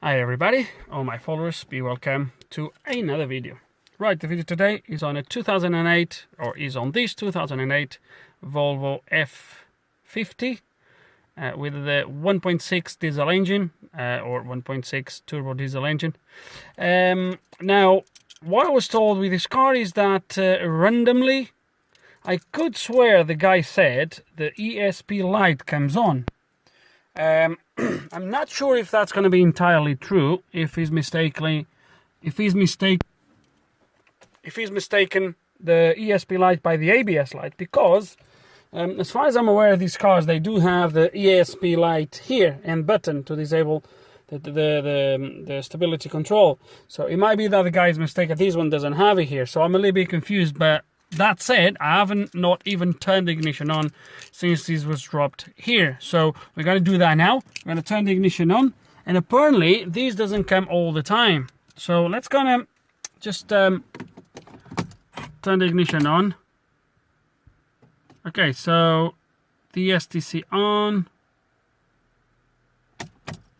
Hi everybody, all my followers, be welcome to another video. Right, the video today is on a 2008, or is on this 2008 Volvo F50 with the 1.6 diesel engine, or 1.6 turbo diesel engine. Now, what I was told with this car is that randomly, I could swear the guy said the ESP light comes on. I'm not sure if that's going to be entirely true. If he's mistaken the ESP light by the ABS light, because as far as I'm aware of these cars, they do have the ESP light here and button to disable the stability control. So it might be that the guy is mistaken. This one doesn't have it here, so I'm a little bit confused. But that said, I haven't not even turned the ignition on since this was dropped here. So we're going to do that now. We're going to turn the ignition on. And apparently, this doesn't come all the time. So let's gonna just turn the ignition on. Okay, so the STC on.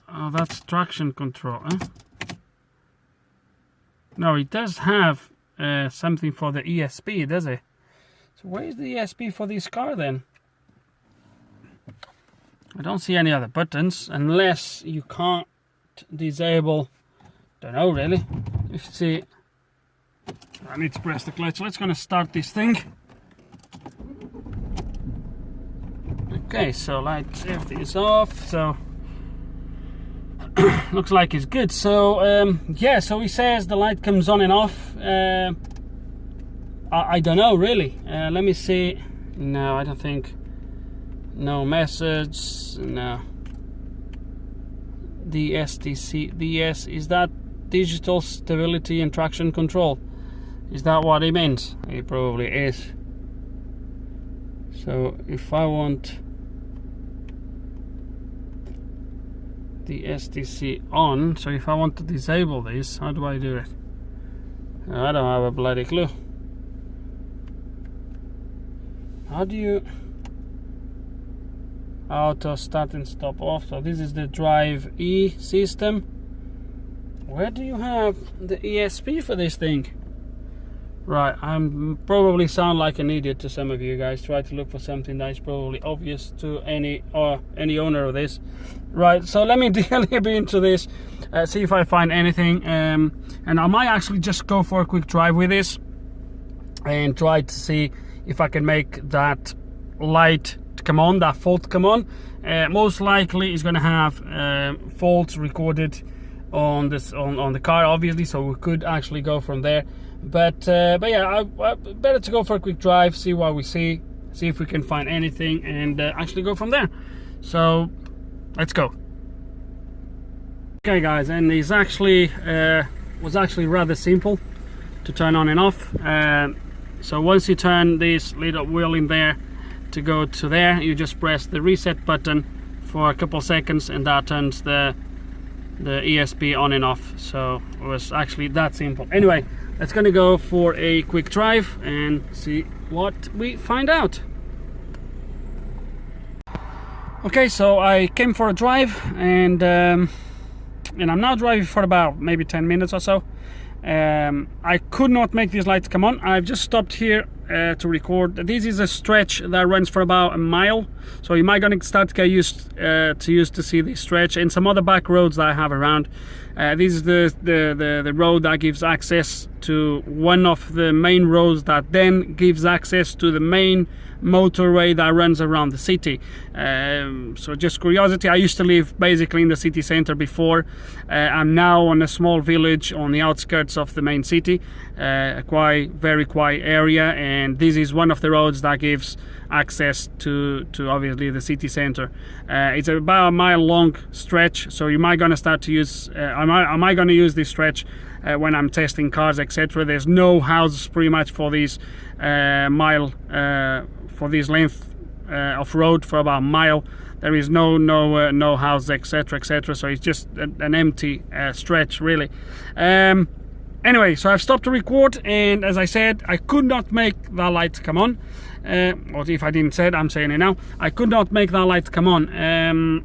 Oh, that's traction control, huh? No, it does have something for the ESP, does it? So where is the ESP for this car then? I don't see any other buttons, unless you can't disable. Don't know really. If you see, I need to press the clutch. Let's gonna start this thing. Okay, so lights, everything is off. So looks like it's good. So yeah, so he says the light comes on and off. I don't know really. Let me see. No, I don't think. No message. No. The STC DS, is that digital stability and traction control? Is that what he meant? It probably is. So if I want the STC on, so if I want to disable this, how do I do it? I don't have a bloody clue. How do you auto start and stop off? So this is the drive E system. Where do you have the ESP for this thing? Right, I'm probably sound like an idiot to some of you guys. Try to look for something that is probably obvious to any owner of this. Right, so let me dig a little bit into this, see if I find anything, and I might actually just go for a quick drive with this and try to see if I can make that light to come on, that fault come on. Most likely it's going to have faults recorded on this on the car, obviously, so we could actually go from there. But yeah, I better to go for a quick drive, see what we see if we can find anything, and actually go from there. So let's go. Okay guys, and it's actually was actually rather simple to turn on and off. So once you turn this little wheel in there to go to there, you just press the reset button for a couple seconds, and that turns the ESP on and off. So it was actually that simple. Anyway, let's gonna go for a quick drive and see what we find out. Okay, so I came for a drive, and I'm now driving for about maybe 10 minutes or so. I could not make these lights come on. I've just stopped here to record. This is a stretch that runs for about a mile, so you might gonna start to get used to see this stretch and some other back roads that I have around. This is the road that gives access to one of the main roads that then gives access to the main motorway that runs around the city. So just curiosity, I used to live basically in the city center before. I'm now on a small village on the outskirts of the main city, a very quiet area, and this is one of the roads that gives access to obviously the city center. It's about a mile long stretch, so you might gonna start to use I might gonna use this stretch when I'm testing cars, etc. There's no houses pretty much for this for this length of road for about a mile. There is no house, etc, etc. So it's just an empty stretch really. Anyway, so I've stopped to record, and as I said, I could not make that light come on. Or if I didn't say it, I'm saying it now. I could not make that light come on.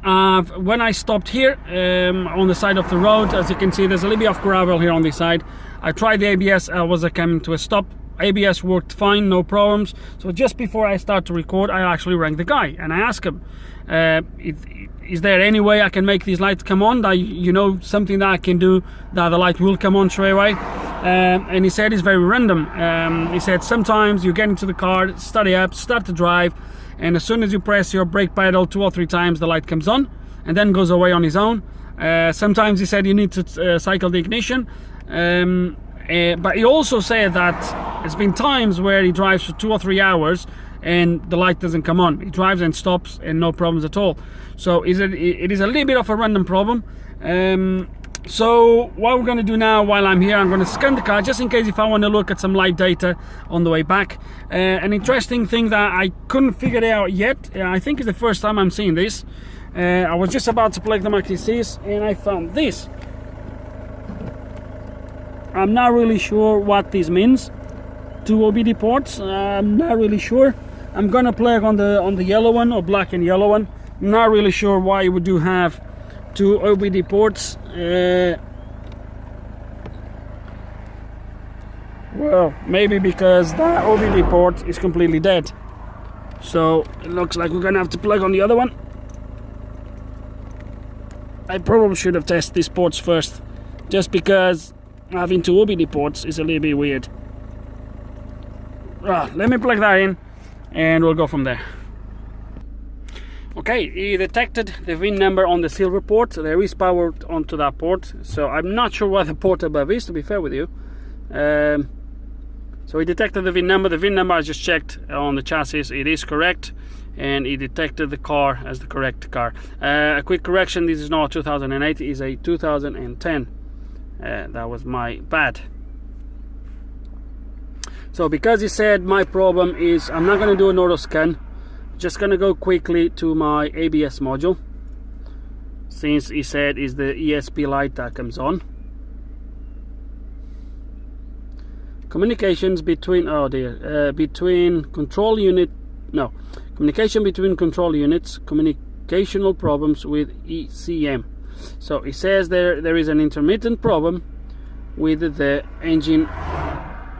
when I stopped here on the side of the road, as you can see, there's a little bit of gravel here on this side. I tried the ABS, I was coming to a stop. ABS worked fine, no problems. So just before I start to record, I actually rang the guy and I asked him, is there any way I can make these lights come on? That, you know, something that I can do that the light will come on straight away? And he said it's very random. He said sometimes you get into the car, start it up, start to drive, and as soon as you press your brake pedal 2 or 3 times, the light comes on and then goes away on its own. Sometimes he said you need to cycle the ignition. But he also said that there's been times where he drives for 2 or 3 hours and the light doesn't come on. He drives and stops and no problems at all. So it is a little bit of a random problem. So what we're going to do now while I'm here, I'm going to scan the car just in case if I want to look at some live data on the way back. An interesting thing that I couldn't figure it out yet, I think it's the first time I'm seeing this. I was just about to plug the MAC-DCs and I found this. I'm not really sure what this means. 2 OBD ports, I'm not really sure. I'm gonna plug on the yellow one, or black and yellow one. I'm not really sure why we do have 2 OBD ports. Well, maybe because that OBD port is completely dead. So it looks like we're gonna have to plug on the other one. I probably should have tested these ports first, just because having 2 OBD ports is a little bit weird. Let me plug that in and we'll go from there. Okay, he detected the VIN number on the silver port. There is power onto that port, so I'm not sure what the port above is, to be fair with you. So he detected the VIN number. The VIN number I just checked on the chassis, it is correct, and he detected the car as the correct car. A quick correction, this is not 2008, it is a 2010. That was my bad. So because he said my problem is, I'm not going to do an auto scan, just going to go quickly to my ABS module, since he said is the ESP light that comes on. Communications between, oh dear, between control unit, no, communication between control units, communicational problems with ECM. So he says there is an intermittent problem with the engine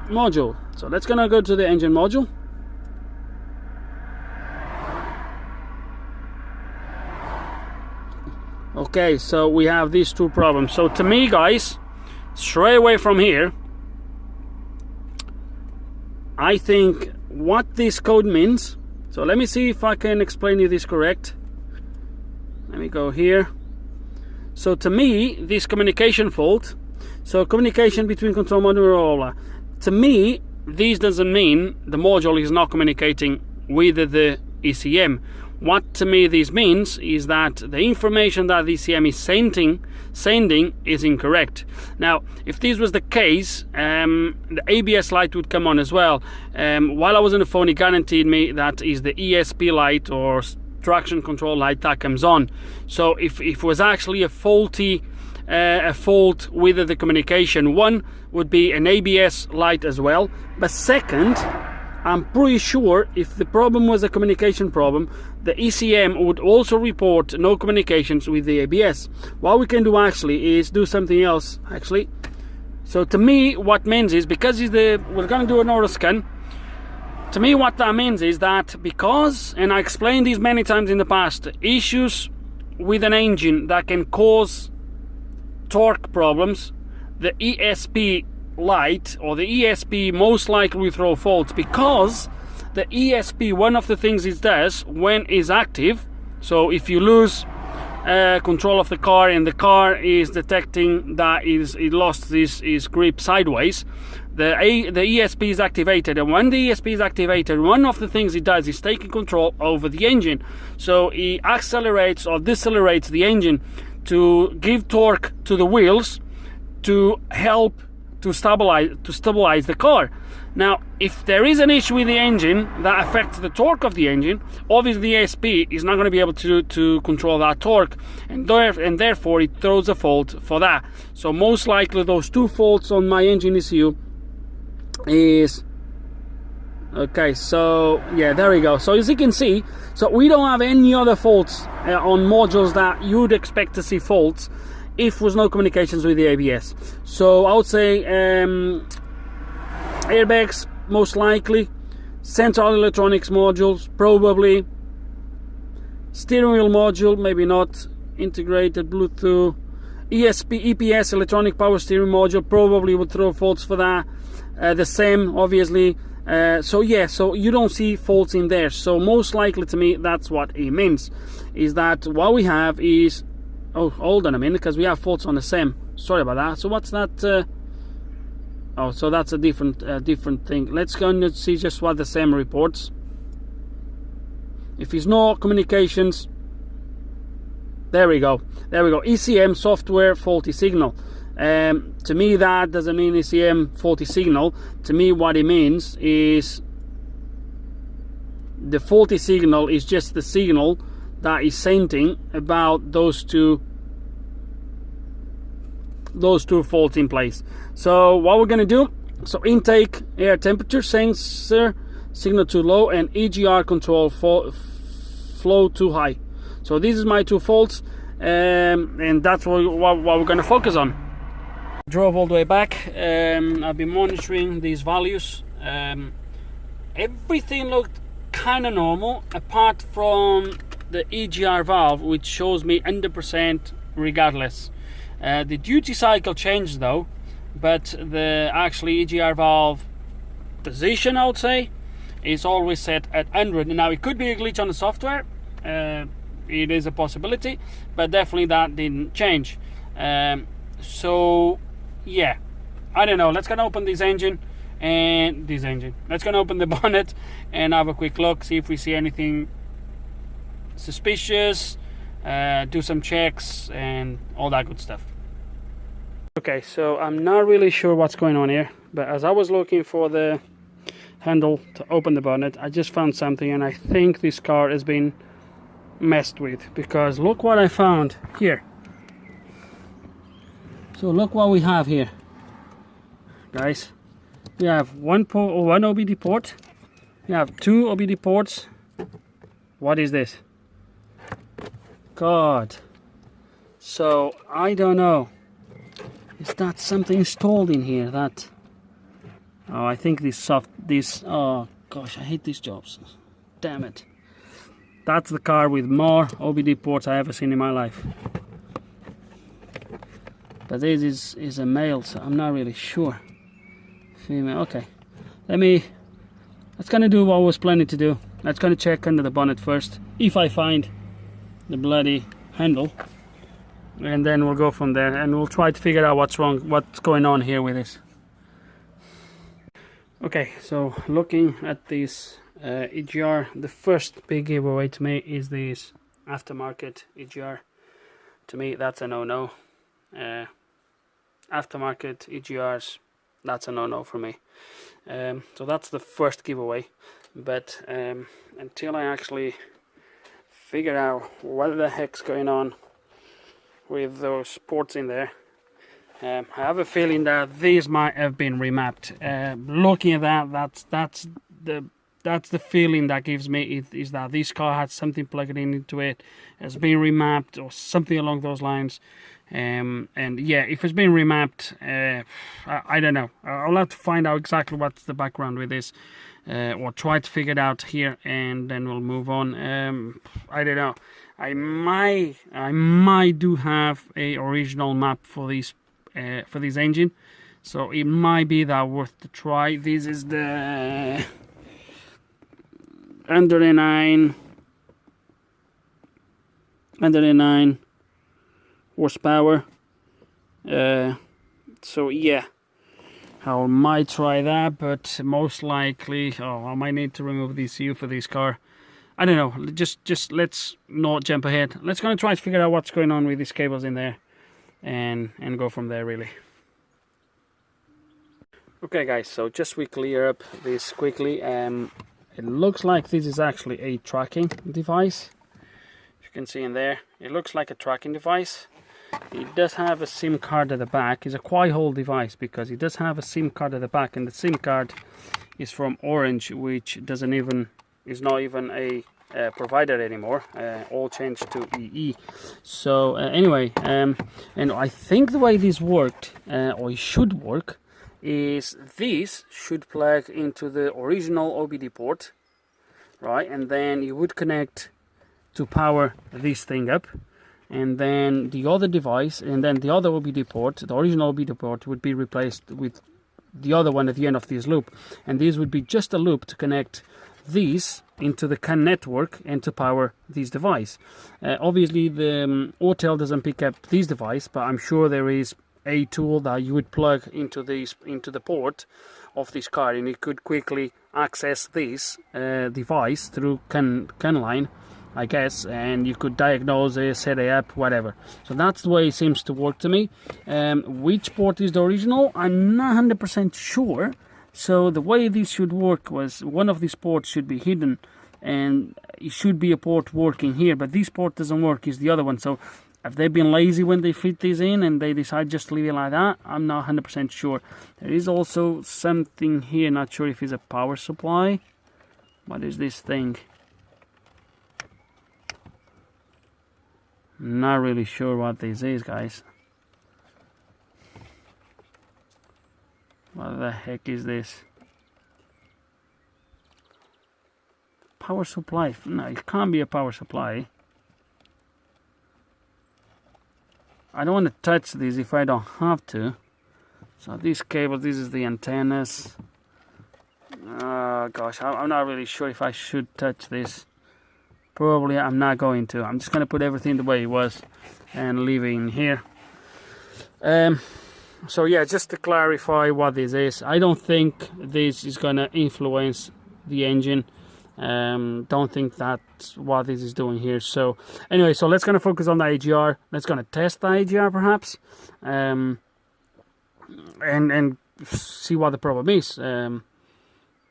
module. So let's gonna go to the engine module. Okay, so we have these 2 problems. So to me, guys, straight away from here, I think what this code means. So let me see if I can explain you this correct. Let me go here. So to me, this communication fault, so communication between control module and roller, to me, this doesn't mean the module is not communicating with the ECM. What to me this means is that the information that the ECM is sending is incorrect. Now, if this was the case, the ABS light would come on as well. While I was on the phone, he guaranteed me that is the ESP light or traction control light that comes on. So if it was actually a fault with the communication, one would be an ABS light as well, but second, I'm pretty sure if the problem was a communication problem, the ECM would also report no communications with the ABS. What we can do actually is do something else actually. So to me, what means is, because we're going to do an auto scan, to me what that means is that because, and I explained this many times in the past, issues with an engine that can cause torque problems, the ESP light or the ESP most likely will throw faults, because the ESP, one of the things it does when it's active, so if you lose control of the car and the car is detecting that it lost its grip sideways, the ESP is activated, and when the ESP is activated, one of the things it does is taking control over the engine. So it accelerates or decelerates the engine to give torque to the wheels to help to stabilize the car. Now, if there is an issue with the engine that affects the torque of the engine, obviously the ESP is not going to be able to control that torque, and therefore it throws a fault for that. So most likely those 2 faults on my engine ECU is Okay, so yeah, there we go. So as you can see, so we don't have any other faults on modules that you'd expect to see faults if there was no communications with the ABS. So I would say airbags most likely, central electronics modules probably, steering wheel module maybe not, integrated Bluetooth, EPS electronic power steering module probably would throw faults for that. The same obviously. So yeah, so you don't see faults in there. So most likely to me, that's what it means, is that what we have is, oh, hold on a minute, because we have faults on the SEM. Sorry about that. So what's that? Oh, so that's a different thing. Let's go and see just what the SEM reports. If there's no communications, there we go. There we go. ECM software faulty signal. To me, that doesn't mean ECM faulty signal. To me, what it means is the faulty signal is just the signal that is sending about those two faults in place. So what we're gonna do, so intake air temperature sensor signal too low, and EGR control flow too high. So these is my two faults, and that's what we're gonna focus on. Drove all the way back. I've been monitoring these values. Everything looked kind of normal apart from the EGR valve, which shows me 100% regardless. The duty cycle changed though, but the actually EGR valve position, I would say, is always set at 100. Now it could be a glitch on the software, it is a possibility, but definitely that didn't change. So yeah, I don't know, let's gonna open let's gonna open the bonnet and have a quick look, see if we see anything suspicious, do some checks and all that good stuff. Okay, so I'm not really sure what's going on here, but as I was looking for the handle to open the bonnet, I just found something, and I think this car has been messed with, because look what I found here. So look what we have here, guys. We have one OBD port, we have two OBD ports. What is this? God, so I don't know, is that something installed in here that, oh, I think oh gosh, I hate these jobs, damn it. That's the car with more OBD ports I ever seen in my life. But this is a male, so I'm not really sure. Female, okay. Let's gonna do what I was planning to do. Let's gonna check under the bonnet first, if I find the bloody handle, and then we'll go from there, and we'll try to figure out what's wrong, what's going on here with this. Okay, so looking at this EGR, the first big giveaway to me is this aftermarket EGR. To me, that's a no-no. Aftermarket EGRs, that's a no-no for me. So that's the first giveaway, but until I actually figure out what the heck's going on with those ports in there, I have a feeling that these might have been remapped. Looking at that, that's the feeling that gives me, is that this car had something plugged into it, has been remapped or something along those lines. And yeah, if it's been remapped, I don't know. I'll have to find out exactly what's the background with this, or try to figure it out here, and then we'll move on. I don't know. I might do have a original map for this engine, so it might be that worth the try. This is the 109 horsepower. So yeah, I might try that, but most likely, I might need to remove the ECU for this car. I don't know, just let's not jump ahead. Let's gonna try to figure out what's going on with these cables in there, and go from there really. Okay guys, so just we clear up this quickly. It looks like this is actually a tracking device. As you can see in there, it looks like a tracking device. it does have a SIM card at the back. It's a quite old device because it does have a SIM card at the back, and the SIM card is from Orange, which is not even a provider anymore. All changed to EE. So anyway, and I think the way this worked, or it should work, is this should plug into the original OBD port, right? And then you would connect to power this thing up, and then the other device, and then the other OBD port, the original OBD port, would be replaced with the other one at the end of this loop, and this would be just a loop to connect these into the CAN network and to power this device. Obviously the untill doesn't pick up this device, but I'm sure there is a tool that you would plug into the port of this car, and it could quickly access this device through CAN line, I guess, and you could diagnose it, set it up, whatever. So that's the way it seems to work to me. Which port is the original? I'm not 100% sure. So the way this should work was one of these ports should be hidden, and it should be a port working here, but this port doesn't work, is the other one. So have they been lazy when they fit this in and they decide just to leave it like that? I'm not 100% sure. There is also something here, not sure if it's a power supply. What is this thing? Not really sure what this is, guys. What the heck is this? Power supply? No, it can't be a power supply. I don't want to touch this if I don't have to. So this cable, this is the antennas. Oh gosh, I'm not really sure if I should touch this. Probably I'm not going to. I'm just going to put everything the way it was and leave it in here. So yeah, just to clarify what this is, I don't think this is going to influence the engine. Don't think that's what this is doing here. So anyway, so let's gonna focus on the AGR. Let's gonna test the AGR perhaps, and see what the problem is.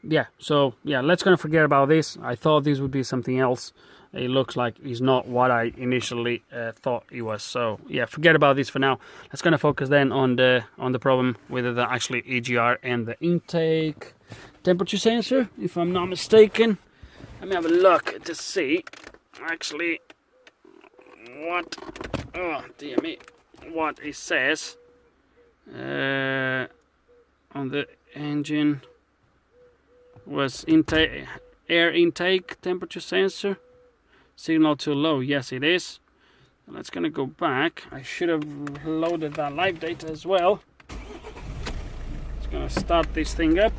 Yeah, so yeah, let's gonna forget about this. I thought this would be something else. It looks like it's not what I initially thought it was. So yeah, forget about this for now. Let's gonna focus then on the problem with the actually AGR and the intake temperature sensor, if I'm not mistaken. Let me have a look to see actually what, oh dear me, what it says on the engine. Was air intake temperature sensor, signal too low. Yes, it is. Let's gonna go back. I should have loaded that live data as well. It's gonna start this thing up.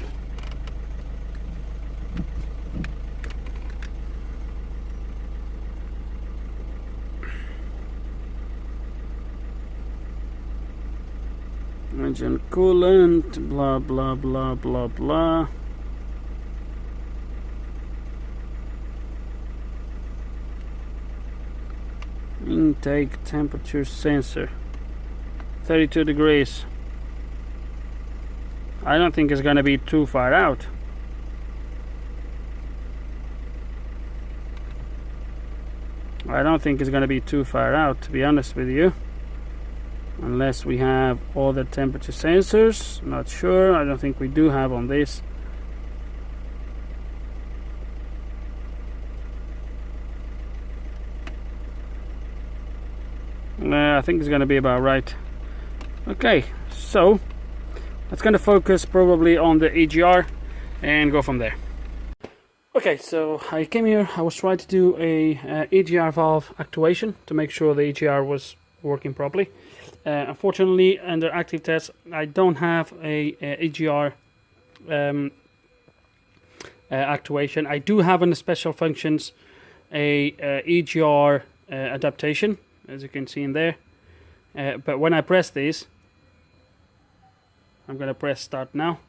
Engine coolant, blah blah blah blah blah. Intake temperature sensor, 32 degrees. I don't think it's going to be too far out. I don't think it's going to be too far out, to be honest with you. Unless we have other temperature sensors. Not sure. I don't think we do have on this. I think it's going to be about right. Okay, so that's going to focus probably on the AGR and go from there. Okay, so I came here. I was trying to do a AGR valve actuation to make sure the AGR was working properly. Unfortunately, under active test, I don't have a AGR actuation. I do have in the special functions a AGR adaptation, as you can see in there. But when I press this, I'm gonna press start now.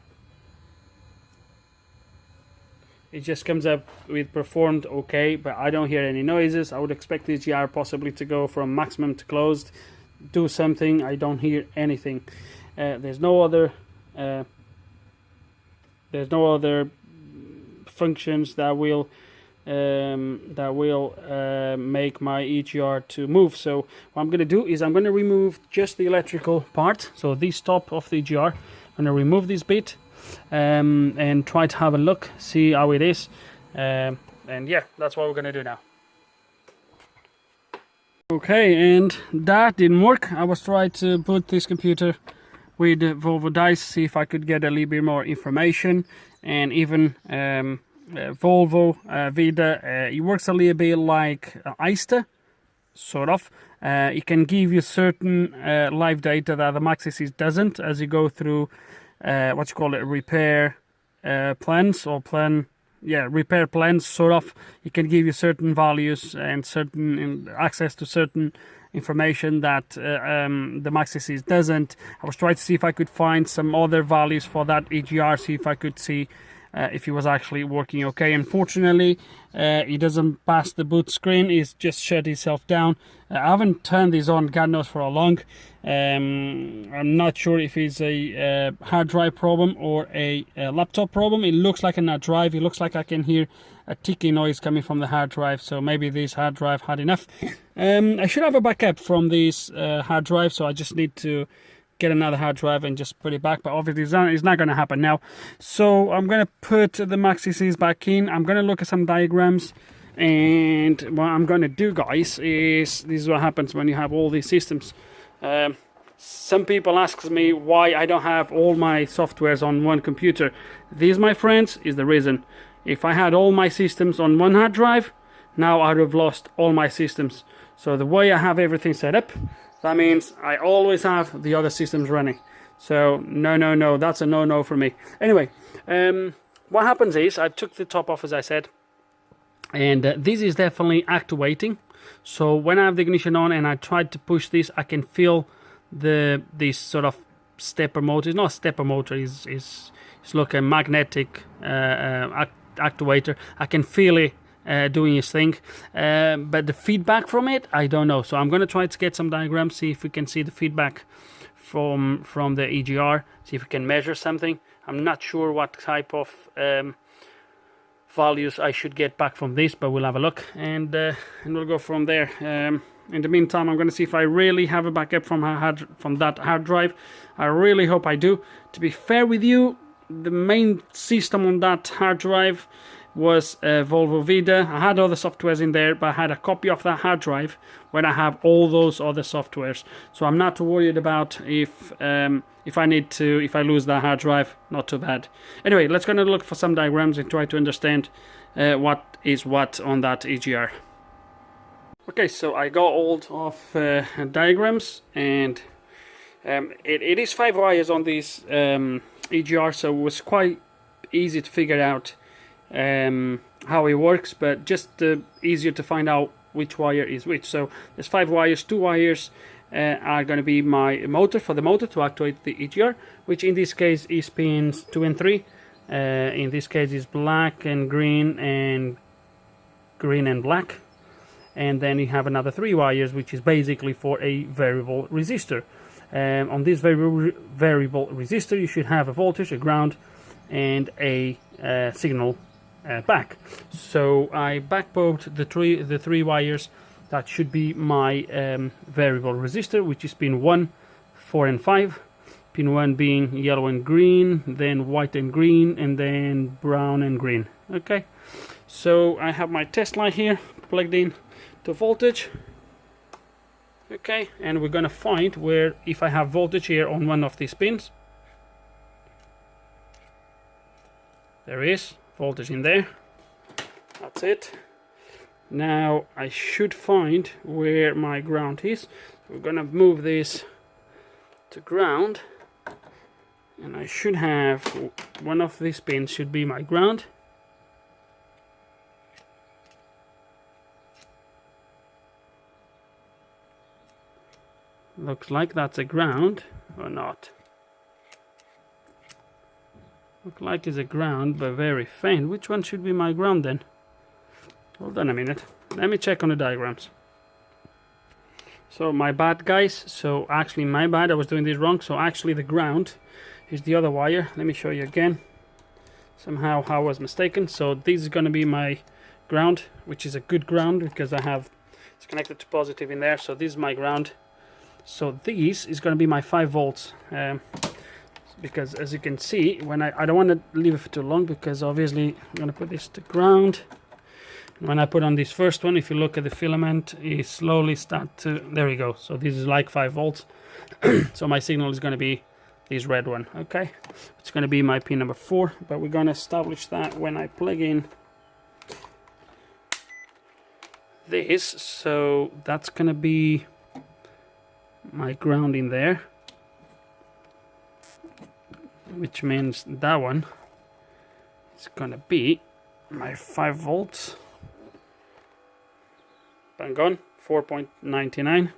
It just comes up with performed okay, but I don't hear any noises. I would expect the AGR possibly to go from maximum to closed, do something. I don't hear anything. There's no other functions that will that will make my EGR to move. So what I'm going to do is I'm going to remove just the electrical part, so this top of the EGR. I'm going to remove this bit and try to have a look, see how it is, and yeah, that's what we're going to do now. Okay, and that didn't work. I was trying to put this computer with Volvo dice, see if I could get a little bit more information, and even Volvo V50, it works a little bit like Easter, sort of. It can give you certain live data that the Maxis doesn't, as you go through what you call it, repair plans, or repair plans, sort of. It can give you certain values and certain access to certain information that the Maxis doesn't. I was trying to see if I could find some other values for that EGR, see if I could see if it was actually working okay. Unfortunately, it doesn't pass the boot screen. It's just shut itself down. I haven't turned this on, God knows for how long. I'm not sure if it's a hard drive problem or a laptop problem. It looks like a hard drive. It looks like I can hear a ticking noise coming from the hard drive, so maybe this hard drive had enough. I should have a backup from this hard drive, so I just need to get another hard drive and just put it back, but obviously it's not going to happen now. So I'm going to put the Maxis back in. I'm going to look at some diagrams, and what I'm going to do, guys, is this is what happens when you have all these systems. Some people ask me why I don't have all my softwares on one computer. This, my friends, is the reason. If I had all my systems on one hard drive, now I would have lost all my systems. So the way I have everything set up, that means I always have the other systems running. So no, that's a no for me. Anyway, what happens is I took the top off, as I said, and this is definitely actuating. So when I have the ignition on and I tried to push this, I can feel this sort of stepper motor. It's not a stepper motor, it's like a magnetic actuator. I can feel it doing his thing, but the feedback from it, I don't know. So I'm going to try to get some diagrams, see if we can see the feedback from the EGR, see if we can measure something. I'm not sure what type of values I should get back from this, but we'll have a look, and we'll go from there. In the meantime, I'm going to see if I really have a backup from that hard drive. I really hope I do. To be fair with you, the main system on that hard drive was Volvo V50. I had other softwares in there, but I had a copy of that hard drive when I have all those other softwares. So I'm not too worried about if I lose that hard drive. Not too bad. Anyway, let's go and look for some diagrams and try to understand what is what on that EGR. Okay, so I got all of diagrams, and it is 5 wires on this EGR, so it was quite easy to figure out how it works, but just easier to find out which wire is which. So there's 5 wires. 2 wires are going to be my motor, for the motor to actuate the EGR, which in this case is pins 2 and 3. In this case is black and green and black. And then you have another 3 wires, which is basically for a variable resistor. On this variable resistor, you should have a voltage, a ground, and a signal back. So I backpoked the three wires. That should be my variable resistor, which is pin 1, 4 and 5. Pin 1 being yellow and green, then white and green, and then brown and green. Okay, so I have my test light here plugged in to voltage. Okay, and we're gonna find where, if I have voltage here on one of these pins, there is voltage in there. That's it. Now I should find where my ground is. We're gonna move this to ground, and I should have one of these pins should be my ground. Looks like that's a ground, or not. Looks like it's a ground, but very faint. Which one should be my ground then? Hold on a minute. Let me check on the diagrams. So my bad, guys. So actually my bad, I was doing this wrong. So actually the ground is the other wire. Let me show you again. Somehow I was mistaken. So this is going to be my ground, which is a good ground because it's connected to positive in there. So this is my ground. So this is going to be my 5 volts. Because as you can see, when I don't want to leave it for too long, because obviously I'm going to put this to ground. When I put on this first one, if you look at the filament, it slowly start to, there we go. So this is like 5 volts. So my signal is going to be this red one. Okay, it's going to be my pin number 4, but we're going to establish that when I plug in this. So that's going to be my ground in there, which means that one is going to be my 5 volts. Bang on, 4.99.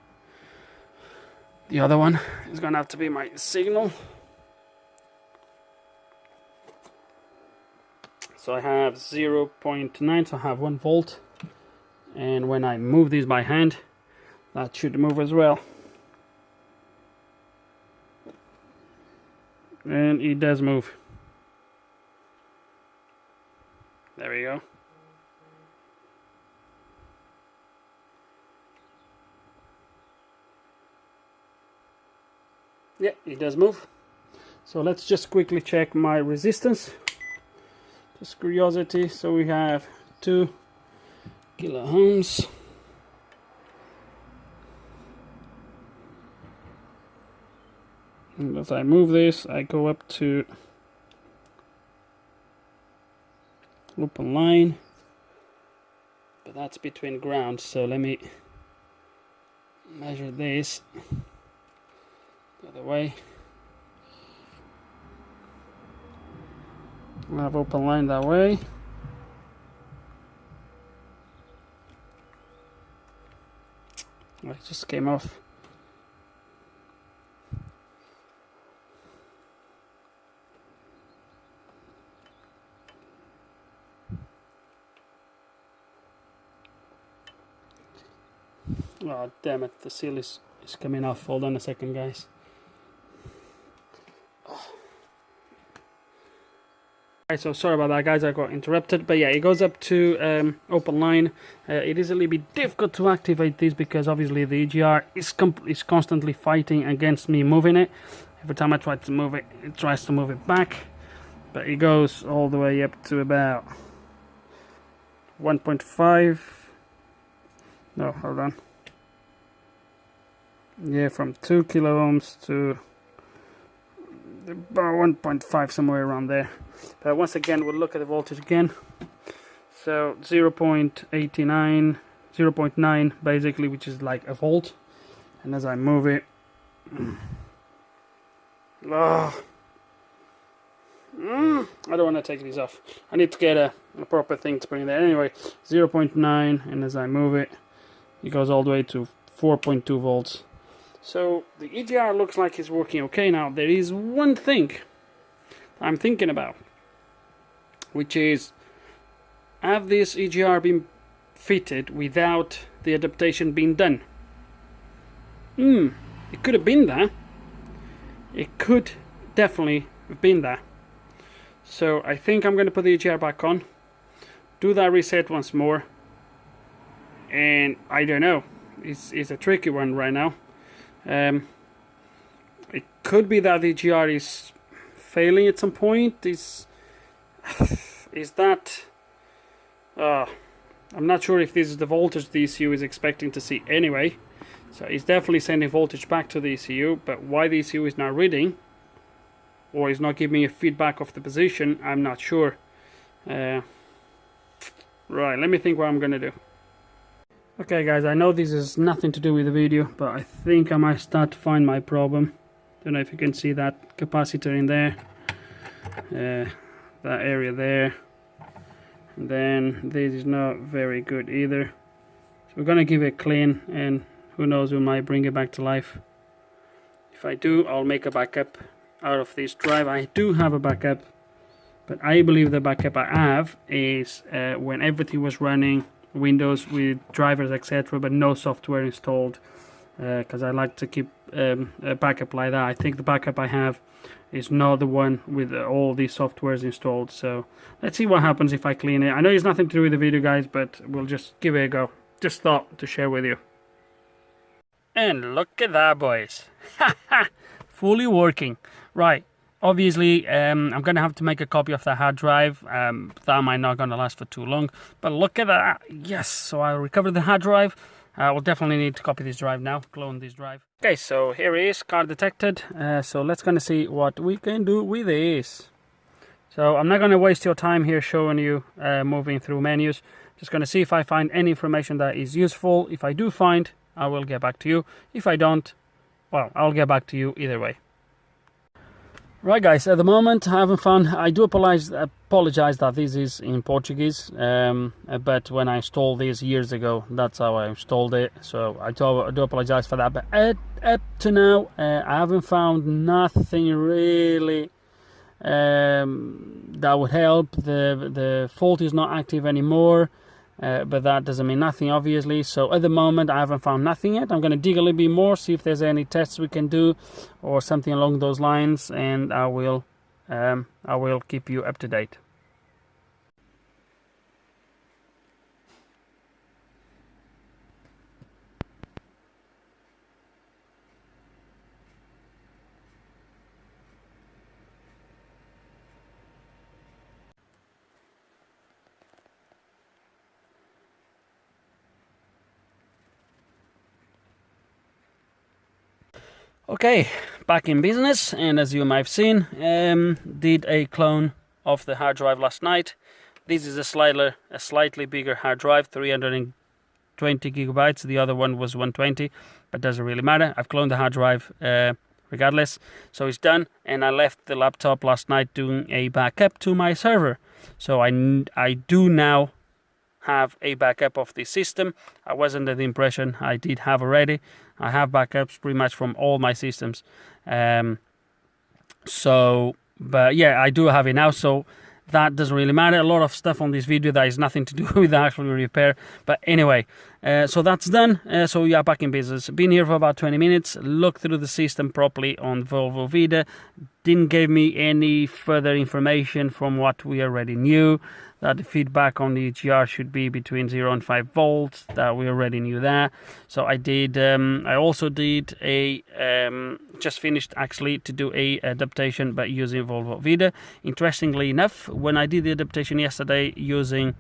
The other one is going to have to be my signal. So I have 0.9, so I have 1 volt. And when I move these by hand, that should move as well. And it does move. There we go. Yeah, it does move. So let's just quickly check my resistance. Just curiosity. So we have 2 kilo ohms. And as I move this, I go up to open line, but that's between ground. So let me measure this the other way. I have open line that way. Oh, it just came off. Oh damn it, the seal is coming off. Hold on a second, guys. Oh. Right, so sorry about that, guys, I got interrupted. But yeah, it goes up to open line. It is a little bit difficult to activate this because obviously the EGR is constantly fighting against me moving it. Every time I try to move it, it tries to move it back. But it goes all the way up to about 1.5. No, hold on. Yeah, from 2 kilo ohms to about 1.5, somewhere around there. But once again, we'll look at the voltage again. So 0.89, 0.9 basically, which is like a volt. And as I move it, I don't want to take these off. I need to get a proper thing to put in there. Anyway, 0.9, and as I move it, it goes all the way to 4.2 volts. So the EGR looks like it's working okay now. There is one thing I'm thinking about, which is, have this EGR been fitted without the adaptation being done? It could have been there. It could definitely have been there. So I think I'm going to put the EGR back on, do that reset once more, and I don't know. It's a tricky one right now. It could be that the EGR is failing at some point. Is that? I'm not sure if this is the voltage the ECU is expecting to see anyway. So it's definitely sending voltage back to the ECU, but why the ECU is not reading or is not giving me a feedback of the position, I'm not sure. Right, let me think what I'm gonna do. Okay guys, I know this has nothing to do with the video, but I think I might start to find my problem. Don't know if you can see that capacitor in there, that area there, and then this is not very good either. So we're gonna give it a clean, and who knows, we might bring it back to life. If I do, I'll make a backup out of this drive. I do have a backup, but I believe the backup I have is when everything was running, Windows with drivers, etc., but no software installed, because I like to keep a backup like that. I think the backup I have is not the one with all these softwares installed. So let's see what happens if I clean it. I know it's nothing to do with the video, guys, but we'll just give it a go. Just thought to share with you. And look at that, boys. Fully working. Right. Obviously, I'm going to have to make a copy of the hard drive. That might not going to last for too long. But look at that. Yes, so I recovered the hard drive. I will definitely need to copy this drive now, clone this drive. Okay, so here it is, car detected. So let's gonna see what we can do with this. So I'm not gonna waste your time here showing you moving through menus. Just gonna see if I find any information that is useful. If I do find, I will get back to you. If I don't, well, I'll get back to you either way. Right, guys, at the moment I haven't found. I do apologize that this is in Portuguese, but when I installed this years ago, that's how I installed it, so I do apologize for that. But up to now, I haven't found nothing really that would help. The fault is not active anymore, but that doesn't mean nothing, obviously. So at the moment I haven't found nothing yet. I'm going to dig a little bit more, see if there's any tests we can do or something along those lines, and I will keep you up to date. Okay, back in business, and as you might have seen, did a clone of the hard drive last night. This is a slightly bigger hard drive, 320 gigabytes. The other one was 120, but doesn't really matter. I've cloned the hard drive regardless, so it's done. And I left the laptop last night doing a backup to my server. So I do now have a backup of the system. I was under the impression I did have already. I have backups pretty much from all my systems. But yeah, I do have it now, so that doesn't really matter. A lot of stuff on this video that has nothing to do with the actual repair. But anyway, so that's done. So yeah, back in business. Been here for about 20 minutes. Looked through the system properly on Volvo V50. Didn't give me any further information from what we already knew. That the feedback on the EGR should be between 0 and 5 volts. That we already knew that. So I did. I also did a just finished actually to do a adaptation by using Volvo V50. Interestingly enough, when I did the adaptation yesterday using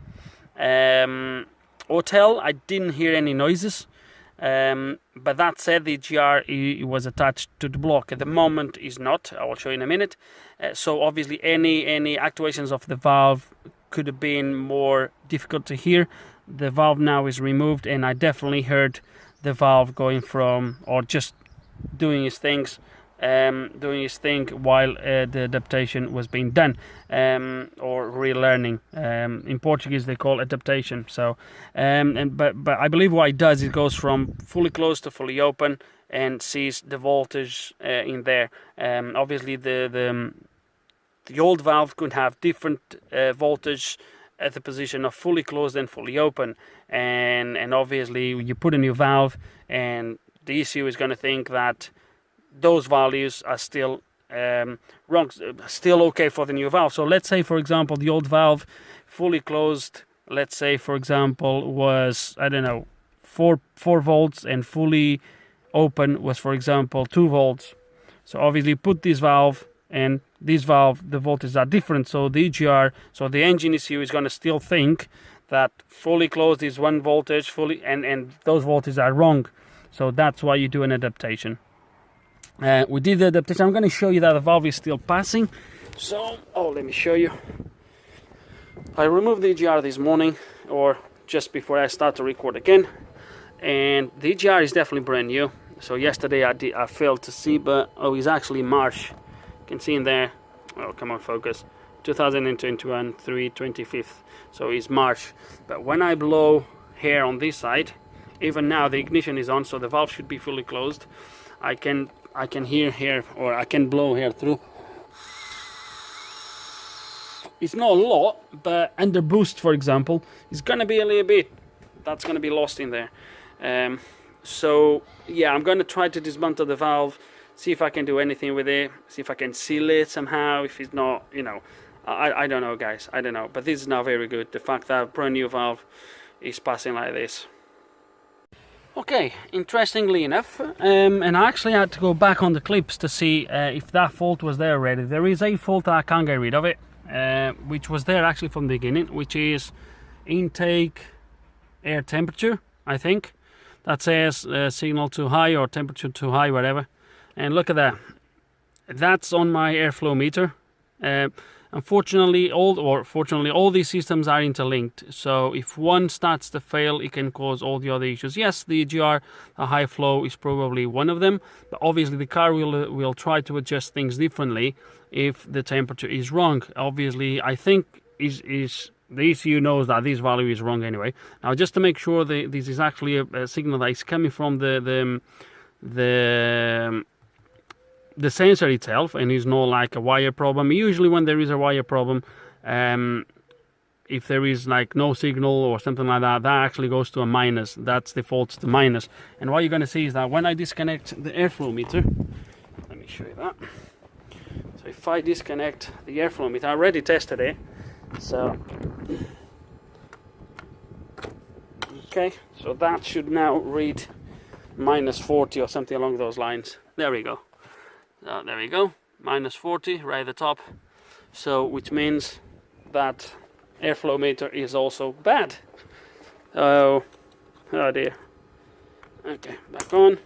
untill, I didn't hear any noises. But that said, the EGR was attached to the block. At the moment is not. I will show you in a minute. So obviously any actuations of the valve could have been more difficult to hear. The valve now is removed, and I definitely heard the valve going from, or just doing its thing while the adaptation was being done, or relearning. In Portuguese they call adaptation. So but I believe what it does, it goes from fully closed to fully open and sees the voltage in there. Obviously the old valve could have different voltage at the position of fully closed and fully open, and obviously you put a new valve, and the ECU is going to think that those values are still wrong, still okay for the new valve. So let's say, for example, the old valve fully closed, let's say for example was, I don't know, 4 volts, and fully open was, for example, 2 volts. So obviously put this valve and this valve, the voltages are different, so the EGR, so the engine ECU is going to still think that fully closed is 1 voltage, fully, and those voltages are wrong. So that's why you do an adaptation. We did the adaptation. I'm going to show you that the valve is still passing. So, let me show you. I removed the EGR this morning, or just before I start to record again, and the EGR is definitely brand new. So yesterday I failed to see, but it's actually March. You can see in there, come on, focus, 2021 3/25th, so it's March. But when I blow here on this side, even now the ignition is on, so the valve should be fully closed. I can hear here, or I can blow here through. It's not a lot, but under boost, for example, it's gonna be a little bit, that's gonna be lost in there. So yeah, I'm gonna try to dismantle the valve, see if I can do anything with it, see if I can seal it somehow. If it's not, you know, I don't know, guys, I don't know. But this is not very good, the fact that a brand new valve is passing like this. Okay, interestingly enough, and I actually had to go back on the clips to see if that fault was there already. There is a fault that I can't get rid of it, which was there actually from the beginning, which is intake air temperature, I think. That says signal too high or temperature too high, whatever. And look at that. That's on my airflow meter. Unfortunately, fortunately, all these systems are interlinked. So if one starts to fail, it can cause all the other issues. Yes, the EGR, a high flow, is probably one of them. But obviously, the car will try to adjust things differently if the temperature is wrong. Obviously, I think the ECU knows that this value is wrong anyway. Now, just to make sure that this is actually a signal that is coming from the sensor itself, and is not like a wire problem. Usually when there is a wire problem, if there is like no signal or something like that, that actually goes to a minus. That's defaults to minus. And what you're going to see is that when I disconnect the airflow meter, let me show you that. So if I disconnect the airflow meter, I already tested it. So okay, so that should now read minus 40 or something along those lines. There we go. So there we go, minus 40 right at the top. So which means that airflow meter is also bad. Oh dear. Okay, back on.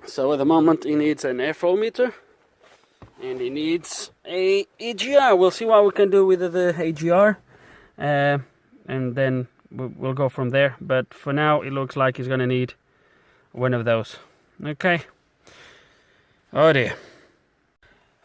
So at the moment he needs an airflow meter and he needs a EGR. We'll see what we can do with the EGR, and then we'll go from there. But for now it looks like he's gonna need one of those. Okay. Oh dear.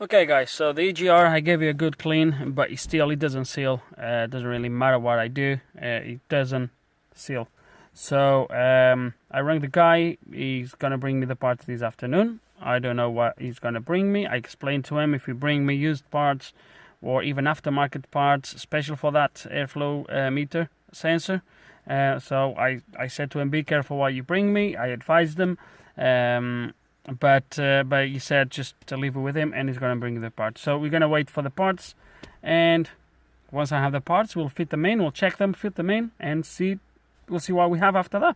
Okay guys, so the EGR, I gave you a good clean, but it doesn't seal. It doesn't really matter what I do, it doesn't seal. So I rang the guy. He's gonna bring me the parts this afternoon. I don't know what he's gonna bring me. I explained to him, if you bring me used parts or even aftermarket parts special for that airflow meter sensor. So I said to him, be careful what you bring me. I advised him, but he said just to leave it with him, and he's gonna bring the parts. So we're gonna wait for the parts, and once I have the parts, we'll fit them in, we'll check them, fit them in, and we'll see what we have after that.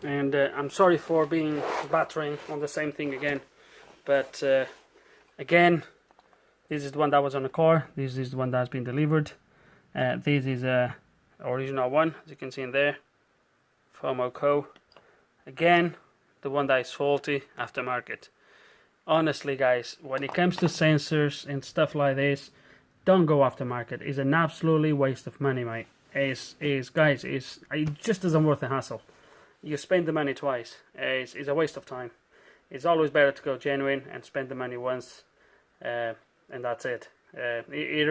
And I'm sorry for being battering on the same thing again, but again, this is the one that was on the car. This is the one that has been delivered. This is a original one, as you can see in there, FOMO Co. Again, the one that is faulty, aftermarket. Honestly guys, when it comes to sensors and stuff like this, don't go aftermarket. It's an absolutely waste of money, mate. It just isn't worth the hassle. You spend the money twice. It's a waste of time. It's always better to go genuine and spend the money once, and that's it. It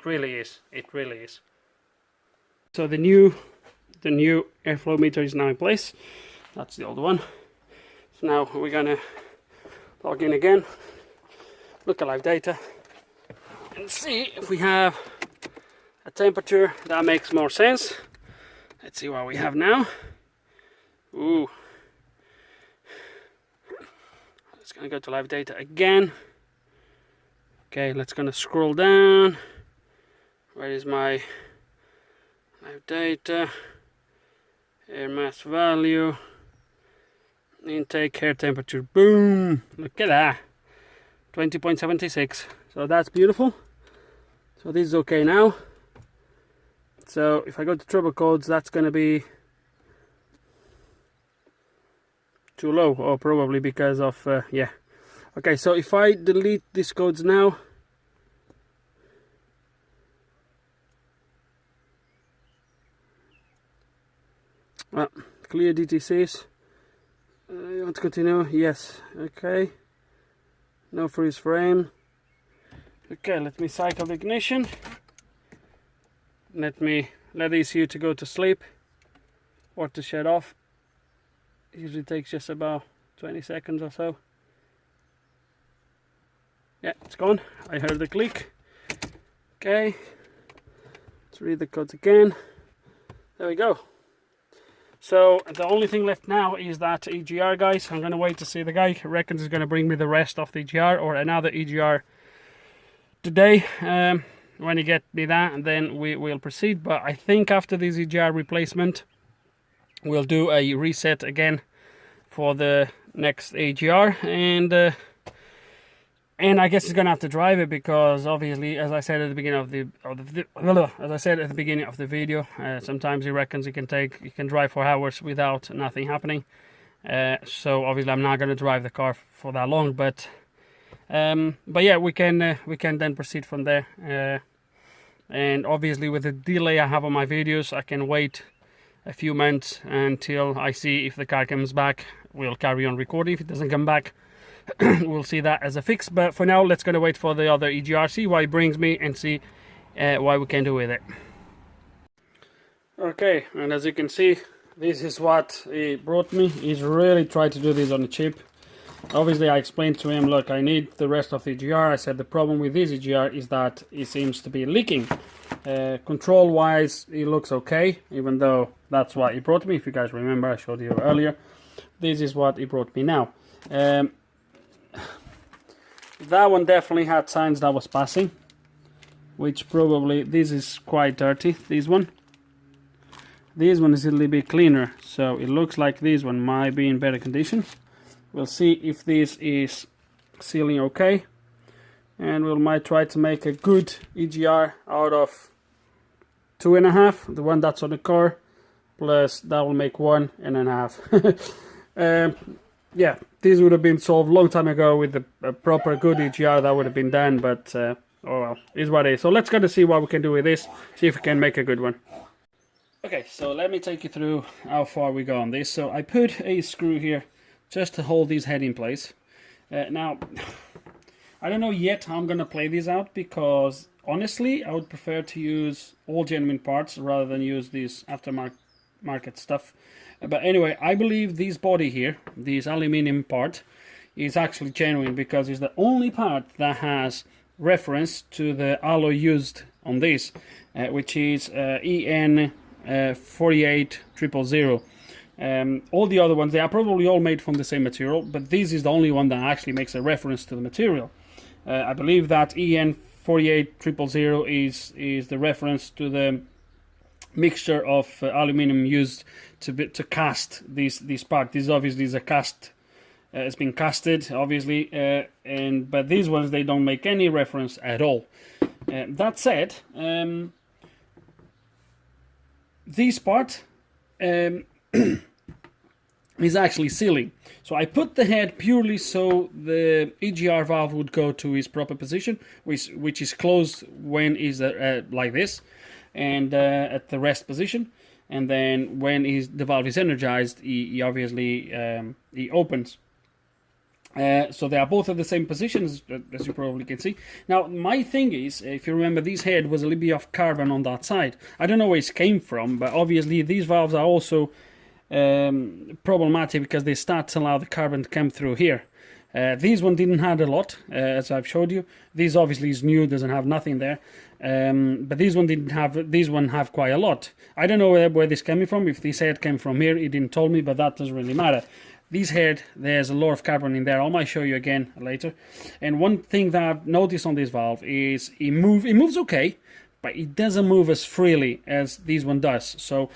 really is. It really is. So the new airflow meter is now in place. That's the old one. So now we're gonna log in again, look at live data, and see if we have a temperature that makes more sense. Let's see what we have now. Ooh. Let's gonna go to live data again. Okay, let's gonna scroll down. Where is my live data? Air mass value. Intake air temperature. Boom! Look at that. 20.76. So that's beautiful. So this is okay now. So if I go to turbo codes, that's gonna be too low, or probably because of yeah. Okay, so if I delete these codes now, clear DTCs. You want to continue? Yes. Okay. No freeze frame. Okay, let me cycle the ignition. Let the ECU to go to sleep or to shut off. It usually takes just about 20 seconds or so. Yeah, it's gone. I heard the click. Okay. Let's read the codes again. There we go. So the only thing left now is that EGR, guys. I'm gonna wait to see. The guy reckons he's gonna bring me the rest of the EGR or another EGR today. When he get me that, and then we will proceed. But I think after this EGR replacement, we'll do a reset again for the next EGR, and I guess he's gonna have to drive it, because obviously, as I said at the beginning of the video, sometimes he reckons he can drive for hours without nothing happening. So obviously, I'm not gonna drive the car for that long, but yeah, we can then proceed from there. And obviously, with the delay I have on my videos, I can wait a few months until I see if the car comes back. We'll carry on recording. If it doesn't come back, we'll see that as a fix. But for now, let's gonna wait for the other EGR, see what it brings me, and see what we can do with it. Okay, and as you can see, this is what he brought me. He's really tried to do this on the cheap. Obviously, I explained to him, look, I need the rest of the EGR. I said the problem with this EGR is that it seems to be leaking. Control wise, it looks okay, even though that's what he brought me. If you guys remember, I showed you earlier. This is what he brought me now. That one definitely had signs that was passing, which probably, this is quite dirty, this one is a little bit cleaner, so it looks like this one might be in better condition. We'll see if this is sealing okay, and we might try to make a good EGR out of 2.5, the one that's on the car, plus that will make 1.5. Yeah, this would have been solved a long time ago with a proper good EGR. That would have been done, but oh well, is what it is. So let's go to see what we can do with this, see if we can make a good one. Okay, so let me take you through how far we go on this. So I put a screw here just to hold this head in place. Now, I don't know yet how I'm going to play this out, because honestly, I would prefer to use all genuine parts rather than use this aftermarket stuff. But anyway, I believe this body here, this aluminium part, is actually genuine, because it's the only part that has reference to the alloy used on this, which is EN 48000. All the other ones, they are probably all made from the same material, but this is the only one that actually makes a reference to the material. I believe that EN 48000 is the reference to the mixture of aluminum used to cast this part. This obviously is a cast. It's been casted, obviously, but these ones, they don't make any reference at all. That said, this part is actually sealing. So I put the head purely so the EGR valve would go to its proper position, which is closed when is like this, and at the rest position. And then when the valve is energized, he obviously he opens. So they are both at the same positions, as you probably can see. Now, my thing is, if you remember, this head was a little bit of carbon on that side. I don't know where it came from, but obviously these valves are also problematic, because they start to allow the carbon to come through here. This one didn't have a lot, as I've showed you. This obviously is new, doesn't have nothing there. But this one didn't have. This one have quite a lot. I don't know where this coming from. If this head came from here, it didn't tell me, but that doesn't really matter. This head, there's a lot of carbon in there. I might show you again later. And one thing that I've noticed on this valve is it moves okay, but it doesn't move as freely as this one does. So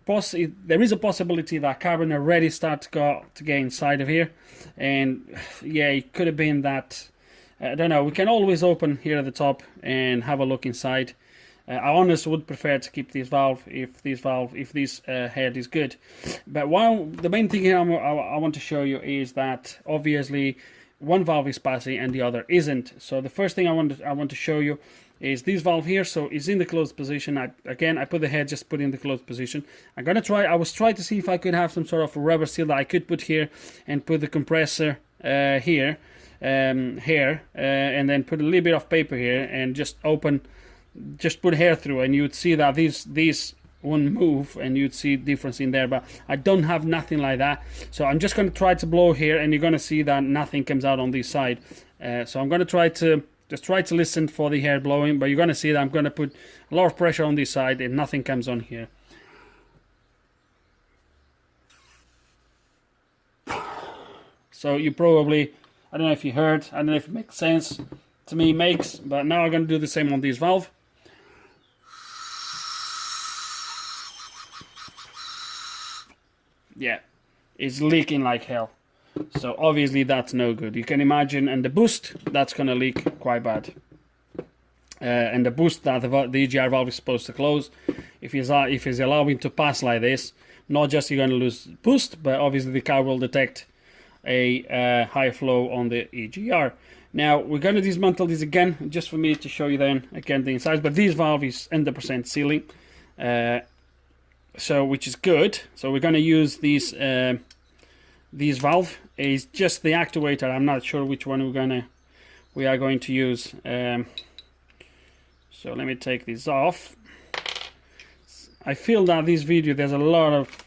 there is a possibility that carbon already start to get inside of here, and yeah, it could have been that. I don't know. We can always open here at the top and have a look inside. I honestly would prefer to keep this valve if this head is good. But the main thing here I want to show you is that obviously one valve is passing and the other isn't. So the first thing I want to show you is this valve here. So it's in the closed position. I put the head just put in the closed position. I was trying to see if I could have some sort of rubber seal that I could put here and put the compressor here, and then put a little bit of paper here and just put hair through, and you'd see that these won't move, and you'd see difference in there. But I don't have nothing like that, so I'm just going to try to blow here, and you're going to see that nothing comes out on this side. So I'm going to try to listen for the hair blowing, but you're going to see that I'm going to put a lot of pressure on this side and nothing comes on here. So you probably, I don't know if you heard, I don't know if it makes sense. To me it makes, but now I'm going to do the same on this valve. Yeah, it's leaking like hell. So obviously that's no good. You can imagine, and the boost, that's going to leak quite bad. And the boost that the EGR valve is supposed to close, if it's allowing to pass like this, not just you're going to lose boost, but obviously the car will detect a high flow on the EGR. Now we're going to dismantle this again, just for me to show you then again the insides. But this valve is 100% sealing, so which is good. So we're going to use this valve. Is just the actuator. I'm not sure which one we are going to use. So let me take this off. I feel that this video there's a lot of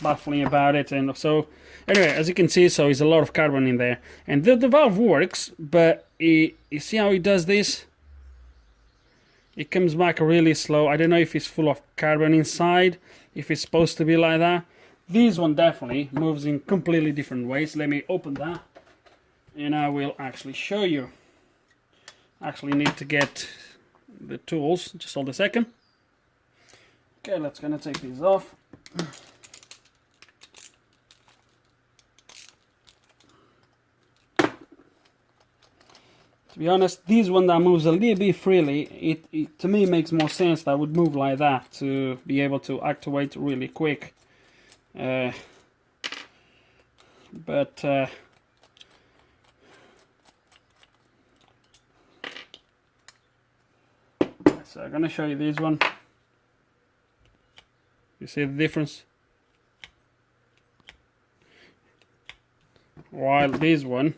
baffling about it, and so anyway, as you can see, so there's a lot of carbon in there, and the valve works, but you see how it does this? It comes back really slow. I don't know if it's full of carbon inside, if it's supposed to be like that. This one definitely moves in completely different ways. Let me open that and I will actually show you. Actually need to get the tools, just hold a second. Okay, let's gonna take these off. To be honest, this one that moves a little bit freely, it to me makes more sense that would move like that to be able to actuate really quick. So I'm gonna show you this one. You see the difference? While this one,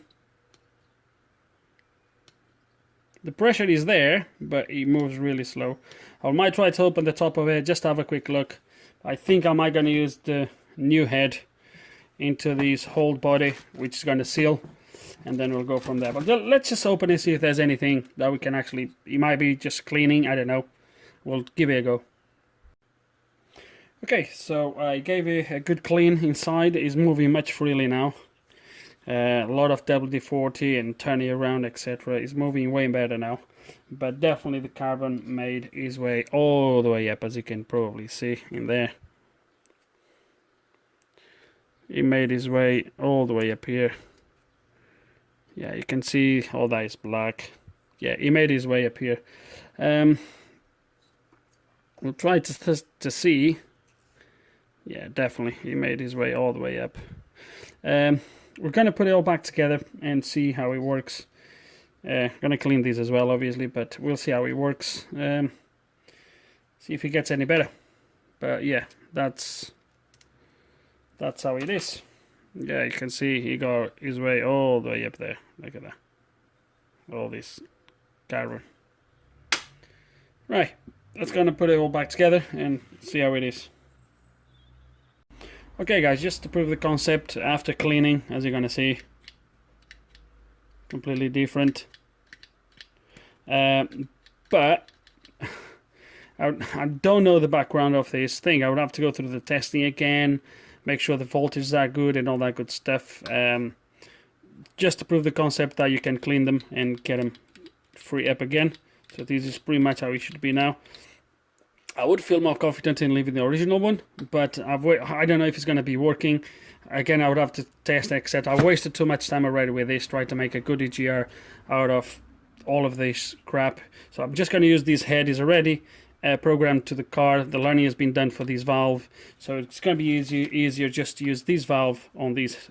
the pressure is there, but it moves really slow. I might try to open the top of it, just have a quick look. I think I might gonna use the new head into this whole body, which is gonna seal, and then we'll go from there. But let's just open and see if there's anything that we can actually, it might be just cleaning, I don't know. We'll give it a go. Okay, so I gave it a good clean inside. It's moving much freely now. A lot of WD-40 and turning around, etc. is moving way better now. But definitely the carbon made its way all the way up, as you can probably see in there. It made its way all the way up here. Yeah, you can see all that is black. Yeah, he made his way up here. We'll try to see. Yeah, definitely, he made his way all the way up. We're going to put it all back together and see how it works. Going to clean these as well, obviously, but we'll see how it works. See if it gets any better. But yeah, that's how it is. Yeah, you can see he got his way all the way up there. Look at that. All this carbon. Right, let's gonna put it all back together and see how it is. Okay guys, just to prove the concept, after cleaning, as you're gonna see, completely different. But I don't know the background of this thing. I would have to go through the testing again, make sure the voltages are good and all that good stuff. Just to prove the concept that you can clean them and get them free up again. So this is pretty much how it should be now. I would feel more confident in leaving the original one, but I don't know if it's going to be working. Again, I would have to test, etc. I wasted too much time already with this, trying to make a good EGR out of all of this crap. So I'm just going to use this head. Is already programmed to the car. The learning has been done for this valve, so it's going to be easier just to use this valve on this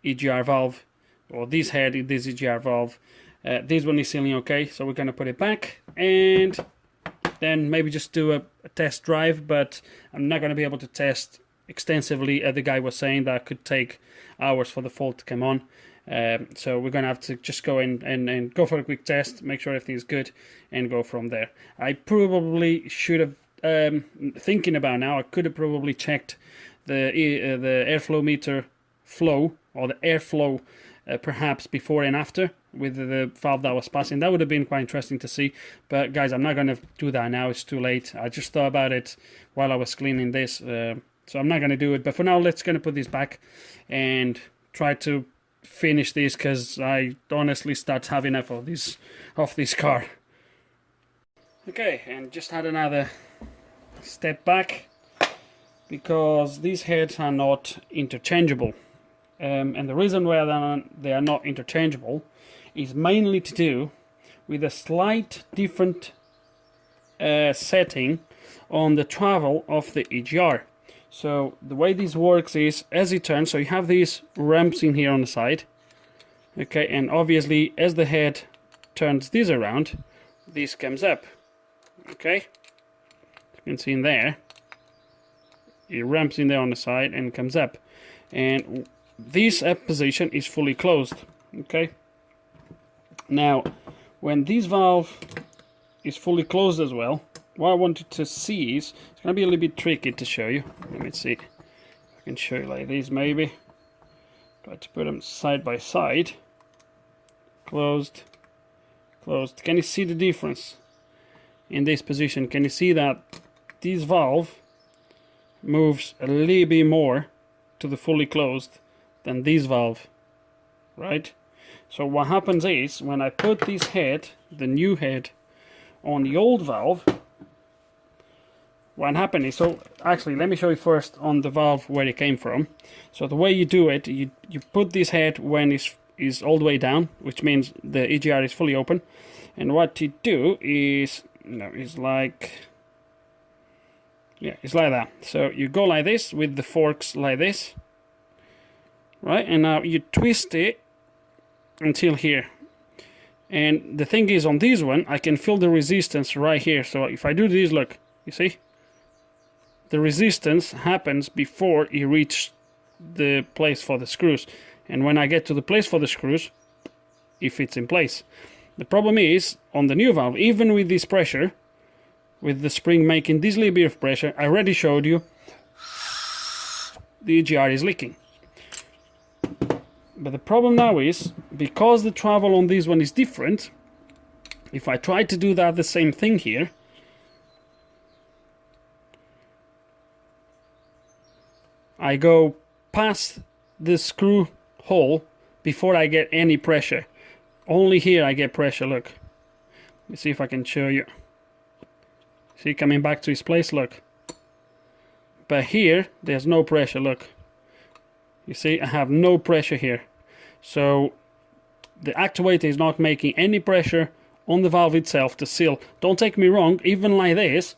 EGR valve, or this head in this EGR valve. This one is sealing okay, so we're going to put it back and then maybe just do a test drive, but I'm not going to be able to test extensively. The guy was saying that could take hours for the fault to come on. So we're going to have to just go in and go for a quick test, make sure everything's good, and go from there. I probably should have, thinking about now, I could have probably checked the airflow meter flow, or the airflow perhaps before and after with the valve that was passing. That would have been quite interesting to see, but guys, I'm not going to do that now. It's too late. I just thought about it while I was cleaning this, so I'm not going to do it. But for now, let's going to put this back and try to finish this because I honestly start having enough of this car. Okay, and just had another step back because these heads are not interchangeable. And the reason why they are not interchangeable is mainly to do with a slight different setting on the travel of the EGR. So the way this works is as it turns, so you have these ramps in here on the side, okay, and obviously as the head turns this around, this comes up, okay, you can see in there, it ramps in there on the side and comes up, and this up position is fully closed, okay. Now when this valve is fully closed as well, what I wanted to see is, it's going to be a little bit tricky to show you. Let me see if I can show you like this maybe. Try to put them side by side. Closed, closed. Can you see the difference in this position? Can you see that this valve moves a little bit more to the fully closed than this valve, right? So what happens is, when I put this head, the new head, on the old valve, what happened is, so actually let me show you first on the valve where it came from. So the way you do it, you put this head when is all the way down, which means the EGR is fully open, and what you do is, it's like that. So you go like this with the forks like this, right, and now you twist it until here. And the thing is, on this one I can feel the resistance right here. So if I do this, look, you see the resistance happens before you reach the place for the screws, and when I get to the place for the screws, it fits in place. The problem is, on the new valve, even with this pressure, with the spring making this little bit of pressure, I already showed you the EGR is leaking. But the problem now is, because the travel on this one is different, if I try to do that the same thing here, I go past the screw hole before I get any pressure. Only here I get pressure, look. Let me see if I can show you. See, coming back to its place, look. But here, there's no pressure, look. You see, I have no pressure here. So the actuator is not making any pressure on the valve itself to seal. Don't take me wrong, even like this,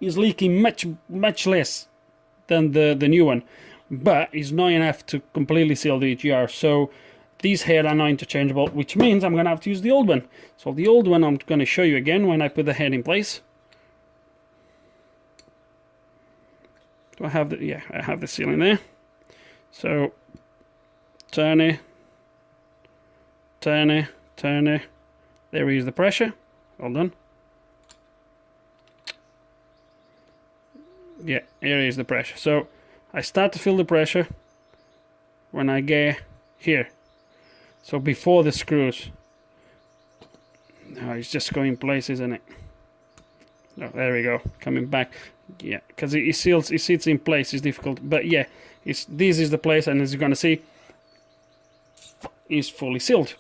is leaking much less than the new one, but it's not enough to completely seal the EGR. So these heads are not interchangeable, which means I'm going to have to use the old one. So the old one I'm going to show you again when I put the head in place. Do I have the, yeah, I have the sealing there. So turn it, turn it, turn it. There is the pressure. Hold on. Yeah, here is the pressure. So I start to feel the pressure when I get here. So before the screws. Now it's just going in place, isn't it? Oh, there we go, coming back. Yeah, because it seals, it sits in place. It's difficult, but yeah, this is the place, and as you're gonna see, it's fully sealed.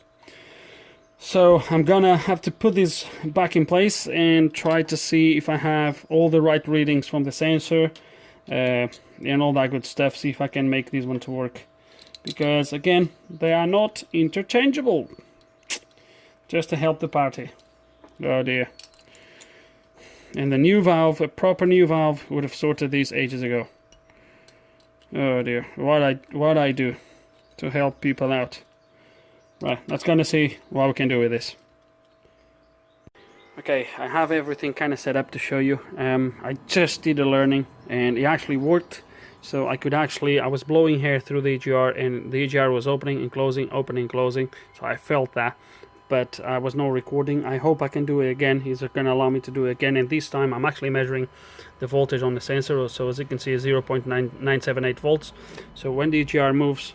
So I'm gonna have to put this back in place and try to see if I have all the right readings from the sensor and all that good stuff. See if I can make this one to work, because again, they are not interchangeable. Just to help the party. Oh dear. And the new valve, a proper new valve, would have sorted these ages ago. Oh dear, what I do to help people out. Right, let's gonna see what we can do with this. Okay, I have everything kind of set up to show you. I just did a learning and it actually worked. So I was blowing air through the EGR and the EGR was opening and closing, opening, closing. So I felt that, but I was no recording. I hope I can do it again. He's going to allow me to do it again, and this time I'm actually measuring the voltage on the sensor. So as you can see, 0.978 volts. So when the EGR moves,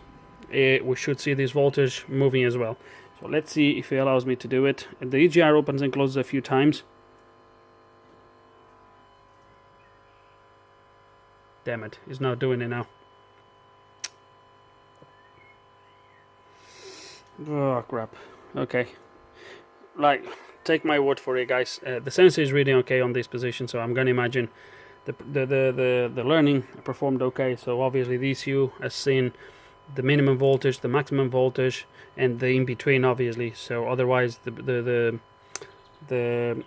we should see this voltage moving as well. So let's see if it allows me to do it. And the EGR opens and closes a few times. Damn it, it's not doing it now. Oh crap. Okay. Like, take my word for it, guys. The sensor is reading okay on this position, so I'm gonna imagine the learning performed okay. So obviously the ECU has seen the minimum voltage, the maximum voltage, and the in between, obviously. So otherwise the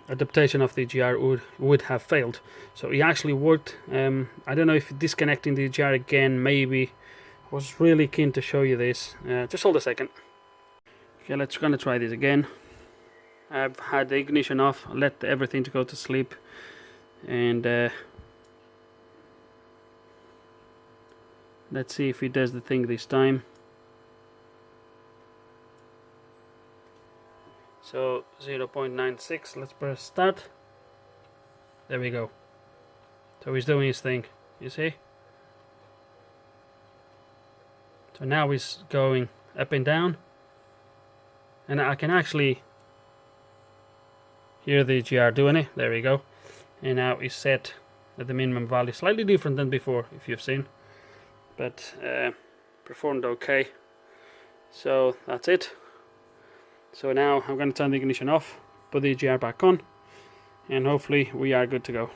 adaptation of the EGR would have failed. So it actually worked. I don't know if disconnecting the EGR again, maybe. I was really keen to show you this. Just hold a second. Okay, let's gonna try this again. I've had the ignition off, let everything to go to sleep, and let's see if it does the thing this time. So 0.96, let's press start. There we go. So he's doing his thing, you see? So now he's going up and down, and I can actually hear the EGR doing it. There we go. And now it's set at the minimum value, slightly different than before, if you've seen, but performed okay. So that's it. So now I'm going to turn the ignition off, put the EGR back on, and hopefully we are good to go.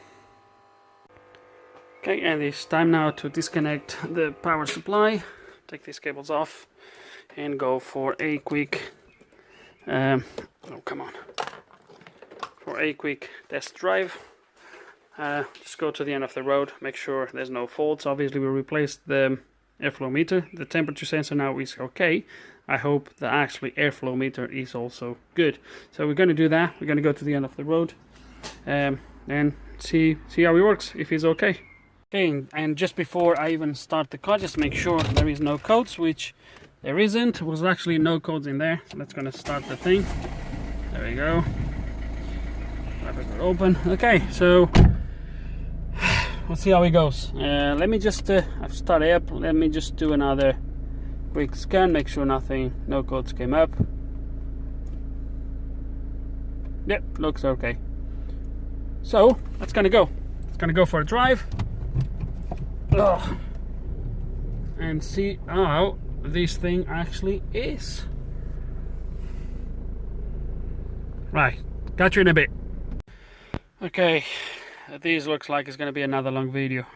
Okay, and it's time now to disconnect the power supply, take these cables off, and go for a quick oh come on, for a quick test drive. Just go to the end of the road, make sure there's no faults. Obviously we replaced the airflow meter, the temperature sensor now is okay. I hope the actually airflow meter is also good. So we're going to do that. We're going to go to the end of the road and see how it works, if it's okay. Okay, and just before I even start the car, just make sure there is no codes, which there isn't. There was actually no codes in there. So let's gonna start the thing. There we go. Open. Okay, so let's see how it goes. Let me just I've started up. Let me just do another quick scan, make sure no codes came up. Yep, looks okay. So let's gonna go. It's gonna go for a drive. Ugh. And see how this thing actually is. Right, catch you in a bit. Okay, this looks like it's gonna be another long video.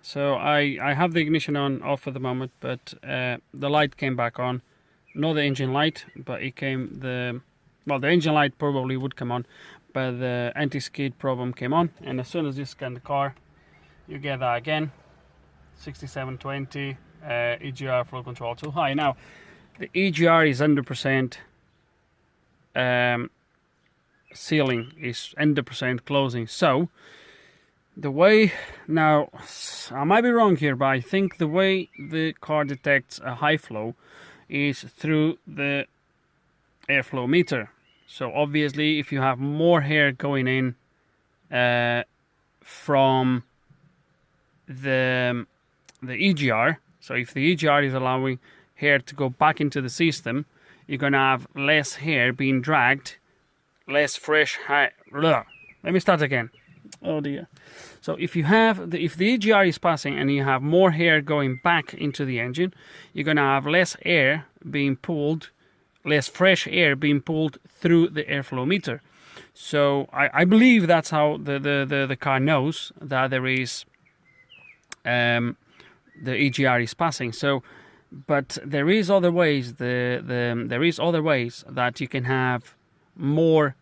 So I have the ignition off at the moment, but the light came back on. Not the engine light, but it came the engine light probably would come on, but the anti-skid problem came on. And as soon as you scan the car, you get that again. 6720 EGR flow control too high. Now the EGR is 100% sealing, is 100% closing. So the way, now I might be wrong here, but I think the way the car detects a high flow is through the airflow meter. So obviously if you have more air going in from the EGR, so if the EGR is allowing air to go back into the system, you're gonna have less air being dragged, less fresh high. Let me start again. Oh dear. So if you have if the EGR is passing and you have more air going back into the engine, you're gonna have less air being pulled, less fresh air being pulled through the airflow meter. So I believe that's how the car knows that there is the EGR is passing. So, but there is other ways. There is other ways that you can have more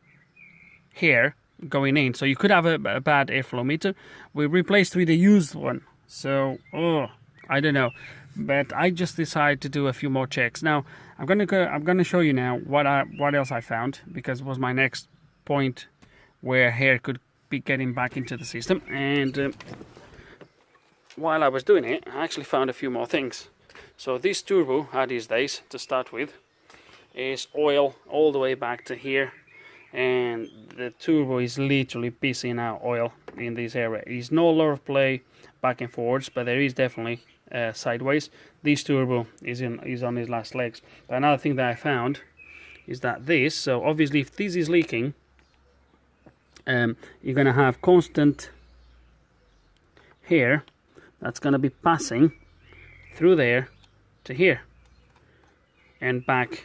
air going in. So you could have a bad airflow meter. We replaced with a used one. So I don't know, but I just decided to do a few more checks. Now I'm gonna show you now what else I found, because it was my next point where air could be getting back into the system. And while I was doing it, I actually found a few more things. So this turbo had these days, to start with, is oil all the way back to here, and the turbo is literally pissing out oil in this area. There's no lot of play back and forwards, but there is definitely sideways. This turbo is on his last legs. But another thing that I found is that this, so obviously if this is leaking, you're gonna have constant air that's gonna be passing through there to here and back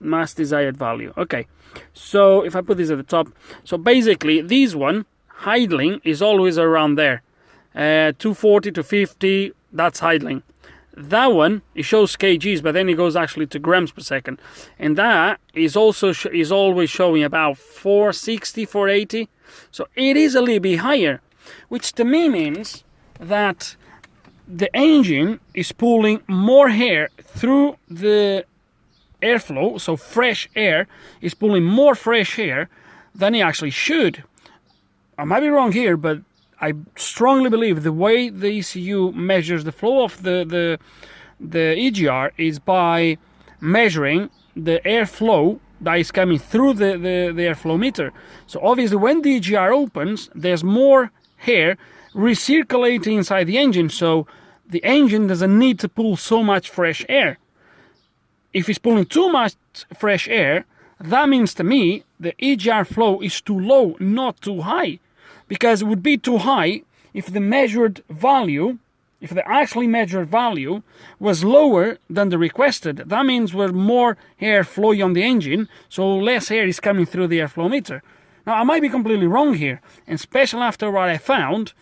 mass desired value. Okay, so if I put this at the top, so basically this one idling is always around there, 240 to 50, that's idling. That one, it shows kgs, but then it goes actually to grams per second, and that is also is always showing about 460, 480. So it is a little bit higher, which to me means that the engine is pulling more air through the airflow, so fresh air is pulling more fresh air than it actually should. I might be wrong here, but I strongly believe the way the ECU measures the flow of the EGR is by measuring the airflow that is coming through the airflow meter. So obviously when the EGR opens, there's more air recirculating inside the engine, so the engine doesn't need to pull so much fresh air. If it's pulling too much fresh air, that means to me the EGR flow is too low, not too high. Because it would be too high if the measured value, if the actually measured value was lower than the requested. That means we're more air flowing on the engine, so less air is coming through the airflow meter. Now I might be completely wrong here, and especially after what I found,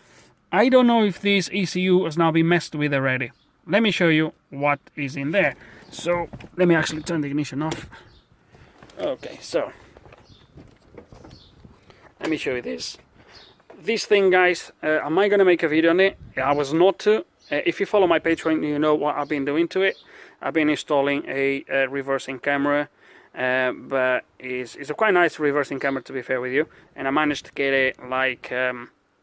I don't know if this ECU has now been messed with already. Let me show you what is in there. So let me actually turn the ignition off. Okay, so let me show you this. This thing, guys, am I going to make a video on it? I was not to. If you follow my Patreon, you know what I've been doing to it. I've been installing a reversing camera, but it's a quite nice reversing camera, to be fair with you. And I managed to get it like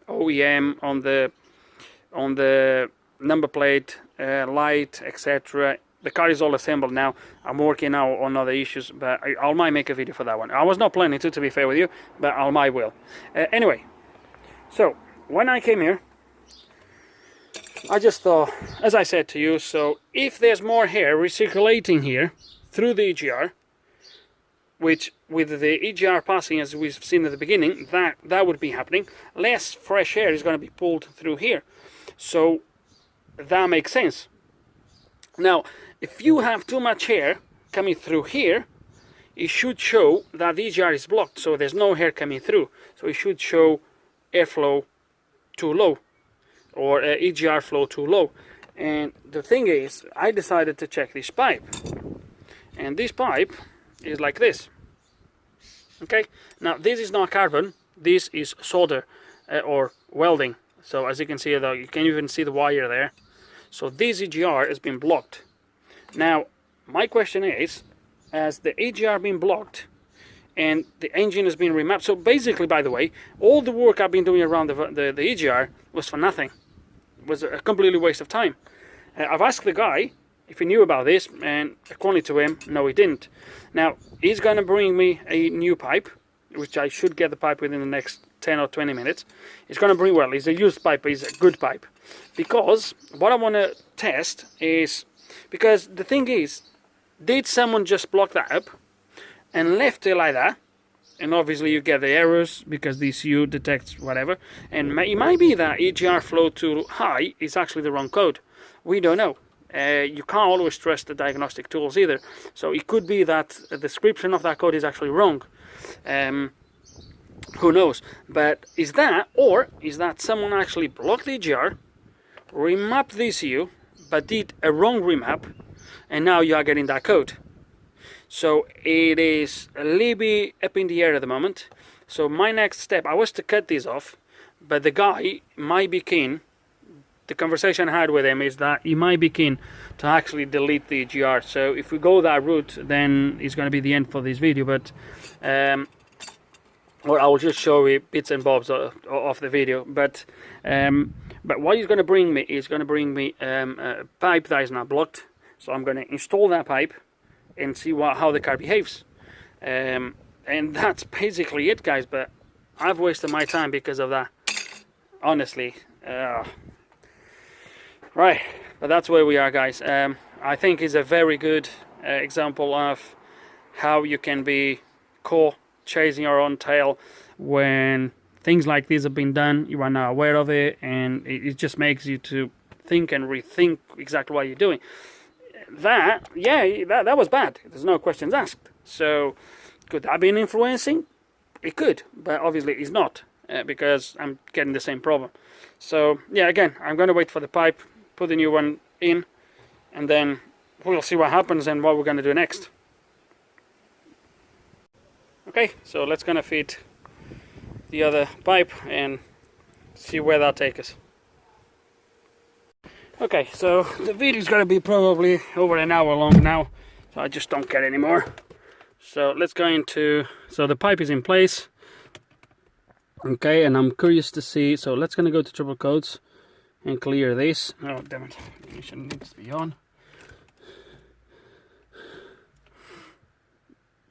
OEM on the number plate, light, etc. The car is all assembled now. I'm working now on other issues, but I might make a video for that one. I was not planning to be fair with you, but I might will. Anyway. So, when I came here, I just thought, as I said to you, so if there's more air recirculating here through the EGR, which with the EGR passing as we've seen at the beginning, that would be happening, less fresh air is going to be pulled through here. So, that makes sense. Now, if you have too much air coming through here, it should show that the EGR is blocked, so there's no air coming through. So it should show airflow too low, or EGR flow too low. And the thing is, I decided to check this pipe, and this pipe is like this. Okay, now this is not carbon, this is solder or welding. So as you can see, though, you can even see the wire there. So this EGR has been blocked. Now my question is, has the EGR been blocked and the engine has been remapped? So basically, by the way, all the work I've been doing around the EGR was for nothing. It was a completely waste of time. I've asked the guy if he knew about this, and according to him, no, he didn't. Now, he's going to bring me a new pipe, which I should get the pipe within the next 10 or 20 minutes. He's going to bring, well, it's a used pipe, but it's a good pipe. Because what I want to test is, because the thing is, did someone just block that up and left it like that? And obviously you get the errors because the ECU detects whatever, and it might be that EGR flow too high is actually the wrong code. We don't know. You can't always trust the diagnostic tools either, so it could be that the description of that code is actually wrong. Who knows? But is that, or is that someone actually blocked the EGR, remapped the ECU, but did a wrong remap, and now you are getting that code? So it is a little bit up in the air at the moment. So my next step, I was to cut this off, but the guy might be keen. The conversation I had with him is that he might be keen to actually delete the EGR. So if we go that route, then it's going to be the end for this video. But or I will just show you bits and bobs of the video. But what he's going to bring me is going to bring me a pipe that is not blocked. So I'm going to install that pipe and see how the car behaves. And that's basically it, guys. But I've wasted my time because of that, honestly. Right, but that's where we are, guys. I think it's a very good example of how you can be caught chasing your own tail when things like this have been done. You are now aware of it, and it just makes you to think and rethink exactly what you're doing. That was bad. There's no questions asked. So could that be influencing? It could, but obviously it's not, because I'm getting the same problem. So yeah, again, I'm going to wait for the pipe, put the new one in, and then we'll see what happens and what we're going to do next. Okay, so let's gonna feed the other pipe and see where that takes us. Okay, so the video is gonna be probably over an hour long now, so I just don't care anymore. So let's go into, so the pipe is in place. Okay, and I'm curious to see, so let's gonna go to triple coats and clear this. Oh damn it, ignition needs to be on.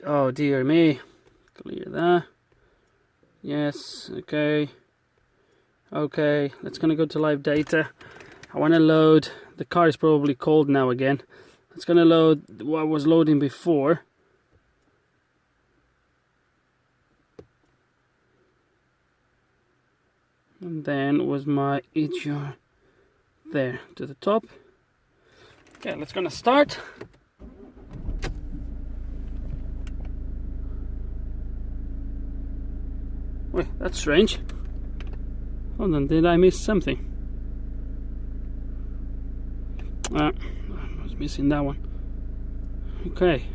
Oh dear me. Clear that. Yes, okay. Okay, let's gonna go to live data. I wanna load, the car is probably cold now again. It's gonna load what I was loading before. And then was my EGR there to the top. Okay, let's gonna start. Wait, that's strange. Hold on, did I miss something? I was missing that one. Okay.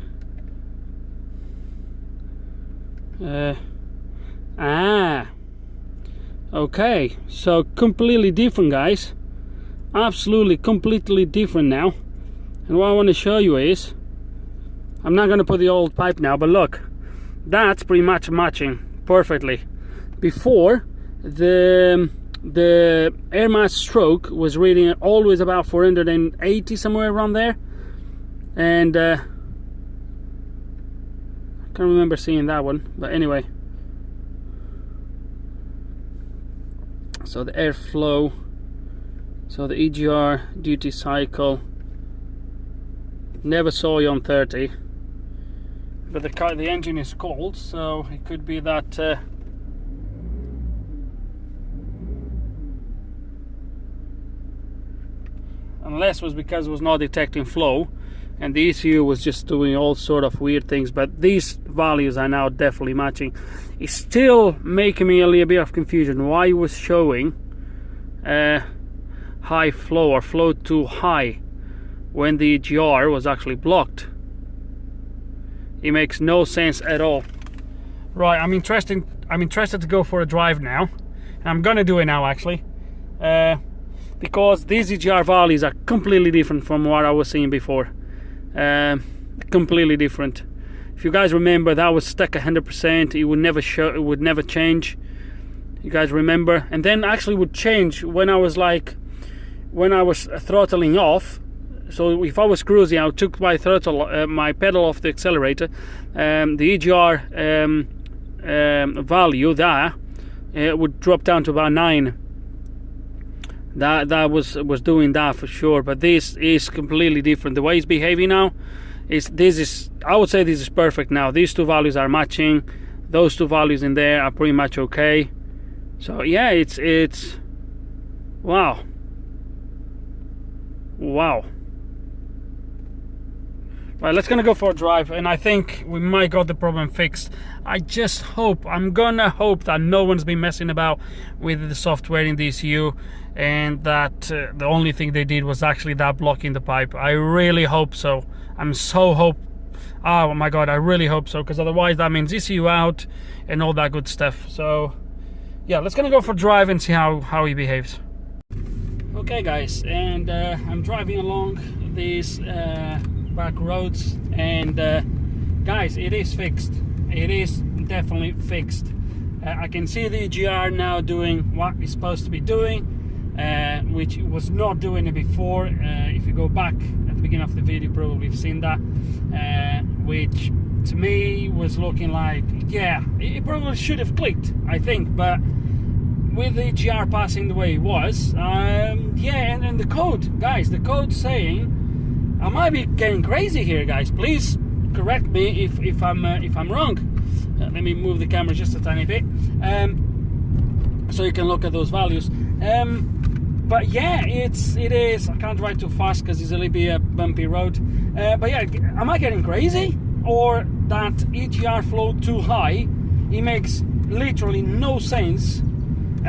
Okay, so completely different, guys. Absolutely, completely different now. And what I want to show you is, I'm not going to put the old pipe now, but look, that's pretty much matching perfectly. Before, the air mass stroke was reading always about 480, somewhere around there, and I can't remember seeing that one, but anyway. So the airflow, so the EGR duty cycle, never saw you on 30, but the engine is cold, so it could be that unless it was because it was not detecting flow and the ECU was just doing all sort of weird things, but these values are now definitely matching. It's still making me a little bit of confusion why it was showing high flow or flow too high when the EGR was actually blocked. It makes no sense at all. Right, I'm interested to go for a drive now, and I'm gonna do it now actually. Because these EGR values are completely different from what I was seeing before. Completely different. If you guys remember, that was stuck 100%. It would never show. It would never change. You guys remember? And then actually would change when I was throttling off. So if I was cruising, I took my throttle, my pedal off the accelerator. The EGR value there would drop down to about 9. That was doing that for sure, but this is completely different. The way it's behaving now I would say this is perfect now. These two values are matching. Those two values in there are pretty much okay. So yeah, it's wow. Right, let's gonna go for a drive, and I think we might got the problem fixed. I'm gonna hope that no one's been messing about with the software in the ECU, and that the only thing they did was actually that blocking the pipe. I really hope so. Oh my god, I really hope so, because otherwise that means ECU out and all that good stuff. So yeah, let's gonna go for a drive and see how he behaves. Okay guys, and I'm driving along these back roads, and guys, it is fixed. It is definitely fixed. I can see the EGR now doing what it's supposed to be doing, which it was not doing it before. If you go back at the beginning of the video, probably have seen that, which to me was looking like, yeah, it probably should have clicked, I think, but with the EGR passing the way it was, yeah, and the code, guys, the code saying, I might be getting crazy here, guys. Please correct me if I'm wrong. Let me move the camera just a tiny bit, so you can look at those values. But yeah, it is. I can't drive too fast because it's a little bit a bumpy road. But yeah, am I getting crazy, or that EGR flow too high, it makes literally no sense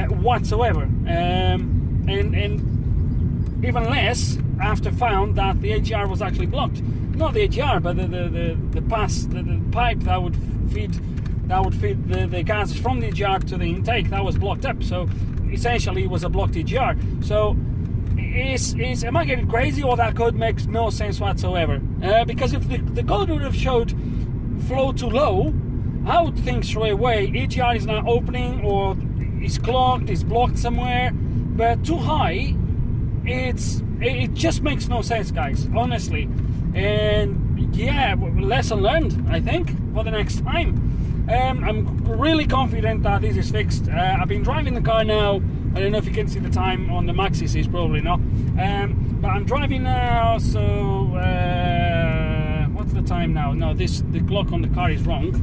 whatsoever. And even less after found that the EGR was actually blocked. Not the EGR, but the pipe that would feed the gases from the EGR to the intake, that was blocked up. So essentially it was a blocked EGR. So am I getting crazy, or that code makes no sense whatsoever? Because if the code would have showed flow too low, I would think straight away EGR is not opening, or it's clogged, it's blocked somewhere. But too high, it just makes no sense, guys, honestly. And yeah, lesson learned, I think, for the next time. I'm really confident that this is fixed. I've been driving the car now. I don't know if you can see the time on the Maxi seats, probably not. But I'm driving now, so what's the time now? No, the clock on the car is wrong.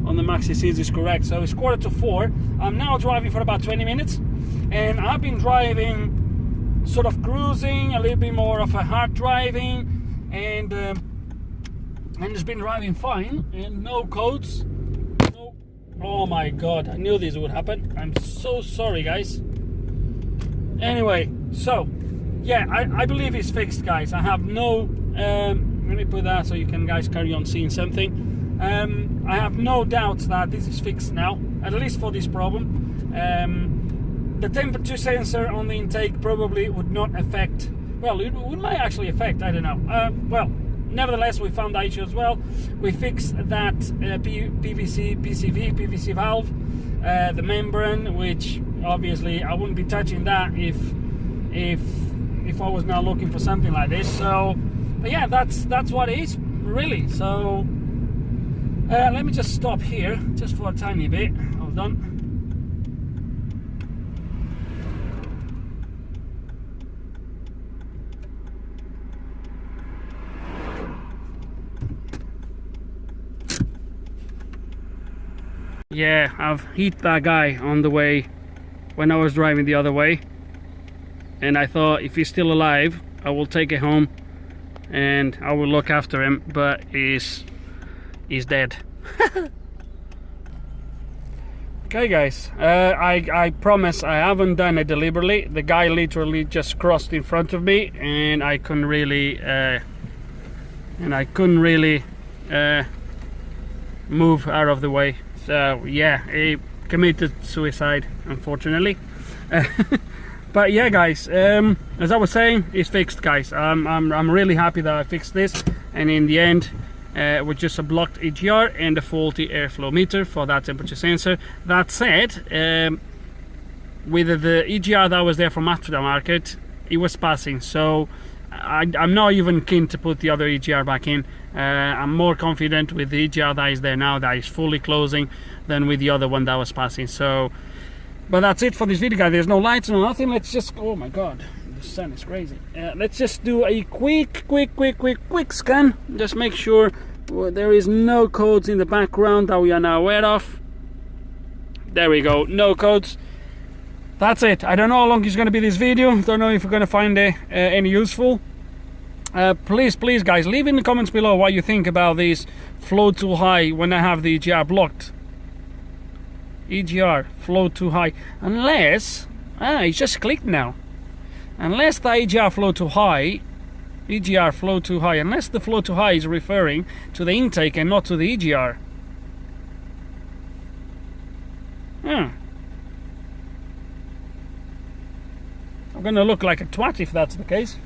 On the Maxi seats is correct, so it's 3:45. I'm now driving for about 20 minutes, and I've been driving sort of cruising, a little bit more of a hard driving, and it's been driving fine, and no codes. No. Oh my god, I knew this would happen. I'm so sorry, guys. Anyway, so yeah, I believe it's fixed, guys. I have no let me put that so you can guys carry on seeing something. I have no doubts that this is fixed now, at least for this problem. The temperature sensor on the intake probably would not affect, well, it might actually affect, I don't know. Well, nevertheless, we found the issue as well. We fixed that PVC valve, the membrane, which obviously I wouldn't be touching that if I was now looking for something like this. So, but yeah, that's what it is, really. So, let me just stop here, just for a tiny bit. Hold on. Yeah, I've hit that guy on the way when I was driving the other way, and I thought if he's still alive I will take it home and I will look after him, but he's dead. Okay, guys, I promise I haven't done it deliberately. The guy literally just crossed in front of me, and I couldn't really move out of the way. So yeah, he committed suicide, unfortunately. But yeah, guys, as I was saying, it's fixed, guys. I'm really happy that I fixed this, and in the end, with just a blocked EGR and a faulty airflow meter for that temperature sensor. That said, with the EGR that was there from aftermarket, it was passing, so I'm not even keen to put the other EGR back in. I'm more confident with the EGR that is there now, that is fully closing, than with the other one that was passing. So, but that's it for this video, guys. There's no lights, no nothing. Let's just, oh my god, the sun is crazy. Let's just do a quick scan. Just make sure there is no codes in the background that we are now aware of. There we go, no codes. That's it. I don't know how long is going to be this video. Don't know if we're going to find any useful. Please guys, leave in the comments below what you think about this flow too high when I have the EGR blocked. EGR flow too high, unless it just clicked now. Unless the EGR flow too high, unless the flow too high is referring to the intake and not to the EGR. I'm gonna look like a twat if that's the case.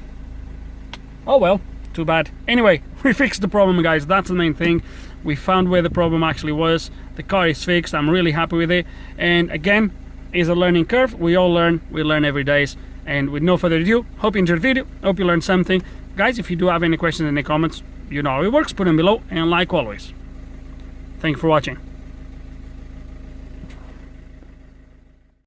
Oh well, too bad. Anyway, we fixed the problem, guys. That's the main thing. We found where the problem actually was. The car is fixed. I'm really happy with it. And again, it's a learning curve. We all learn. We learn every day. And with no further ado, hope you enjoyed the video. Hope you learned something. Guys, if you do have any questions in the comments, you know how it works. Put them below. And like always, thank you for watching.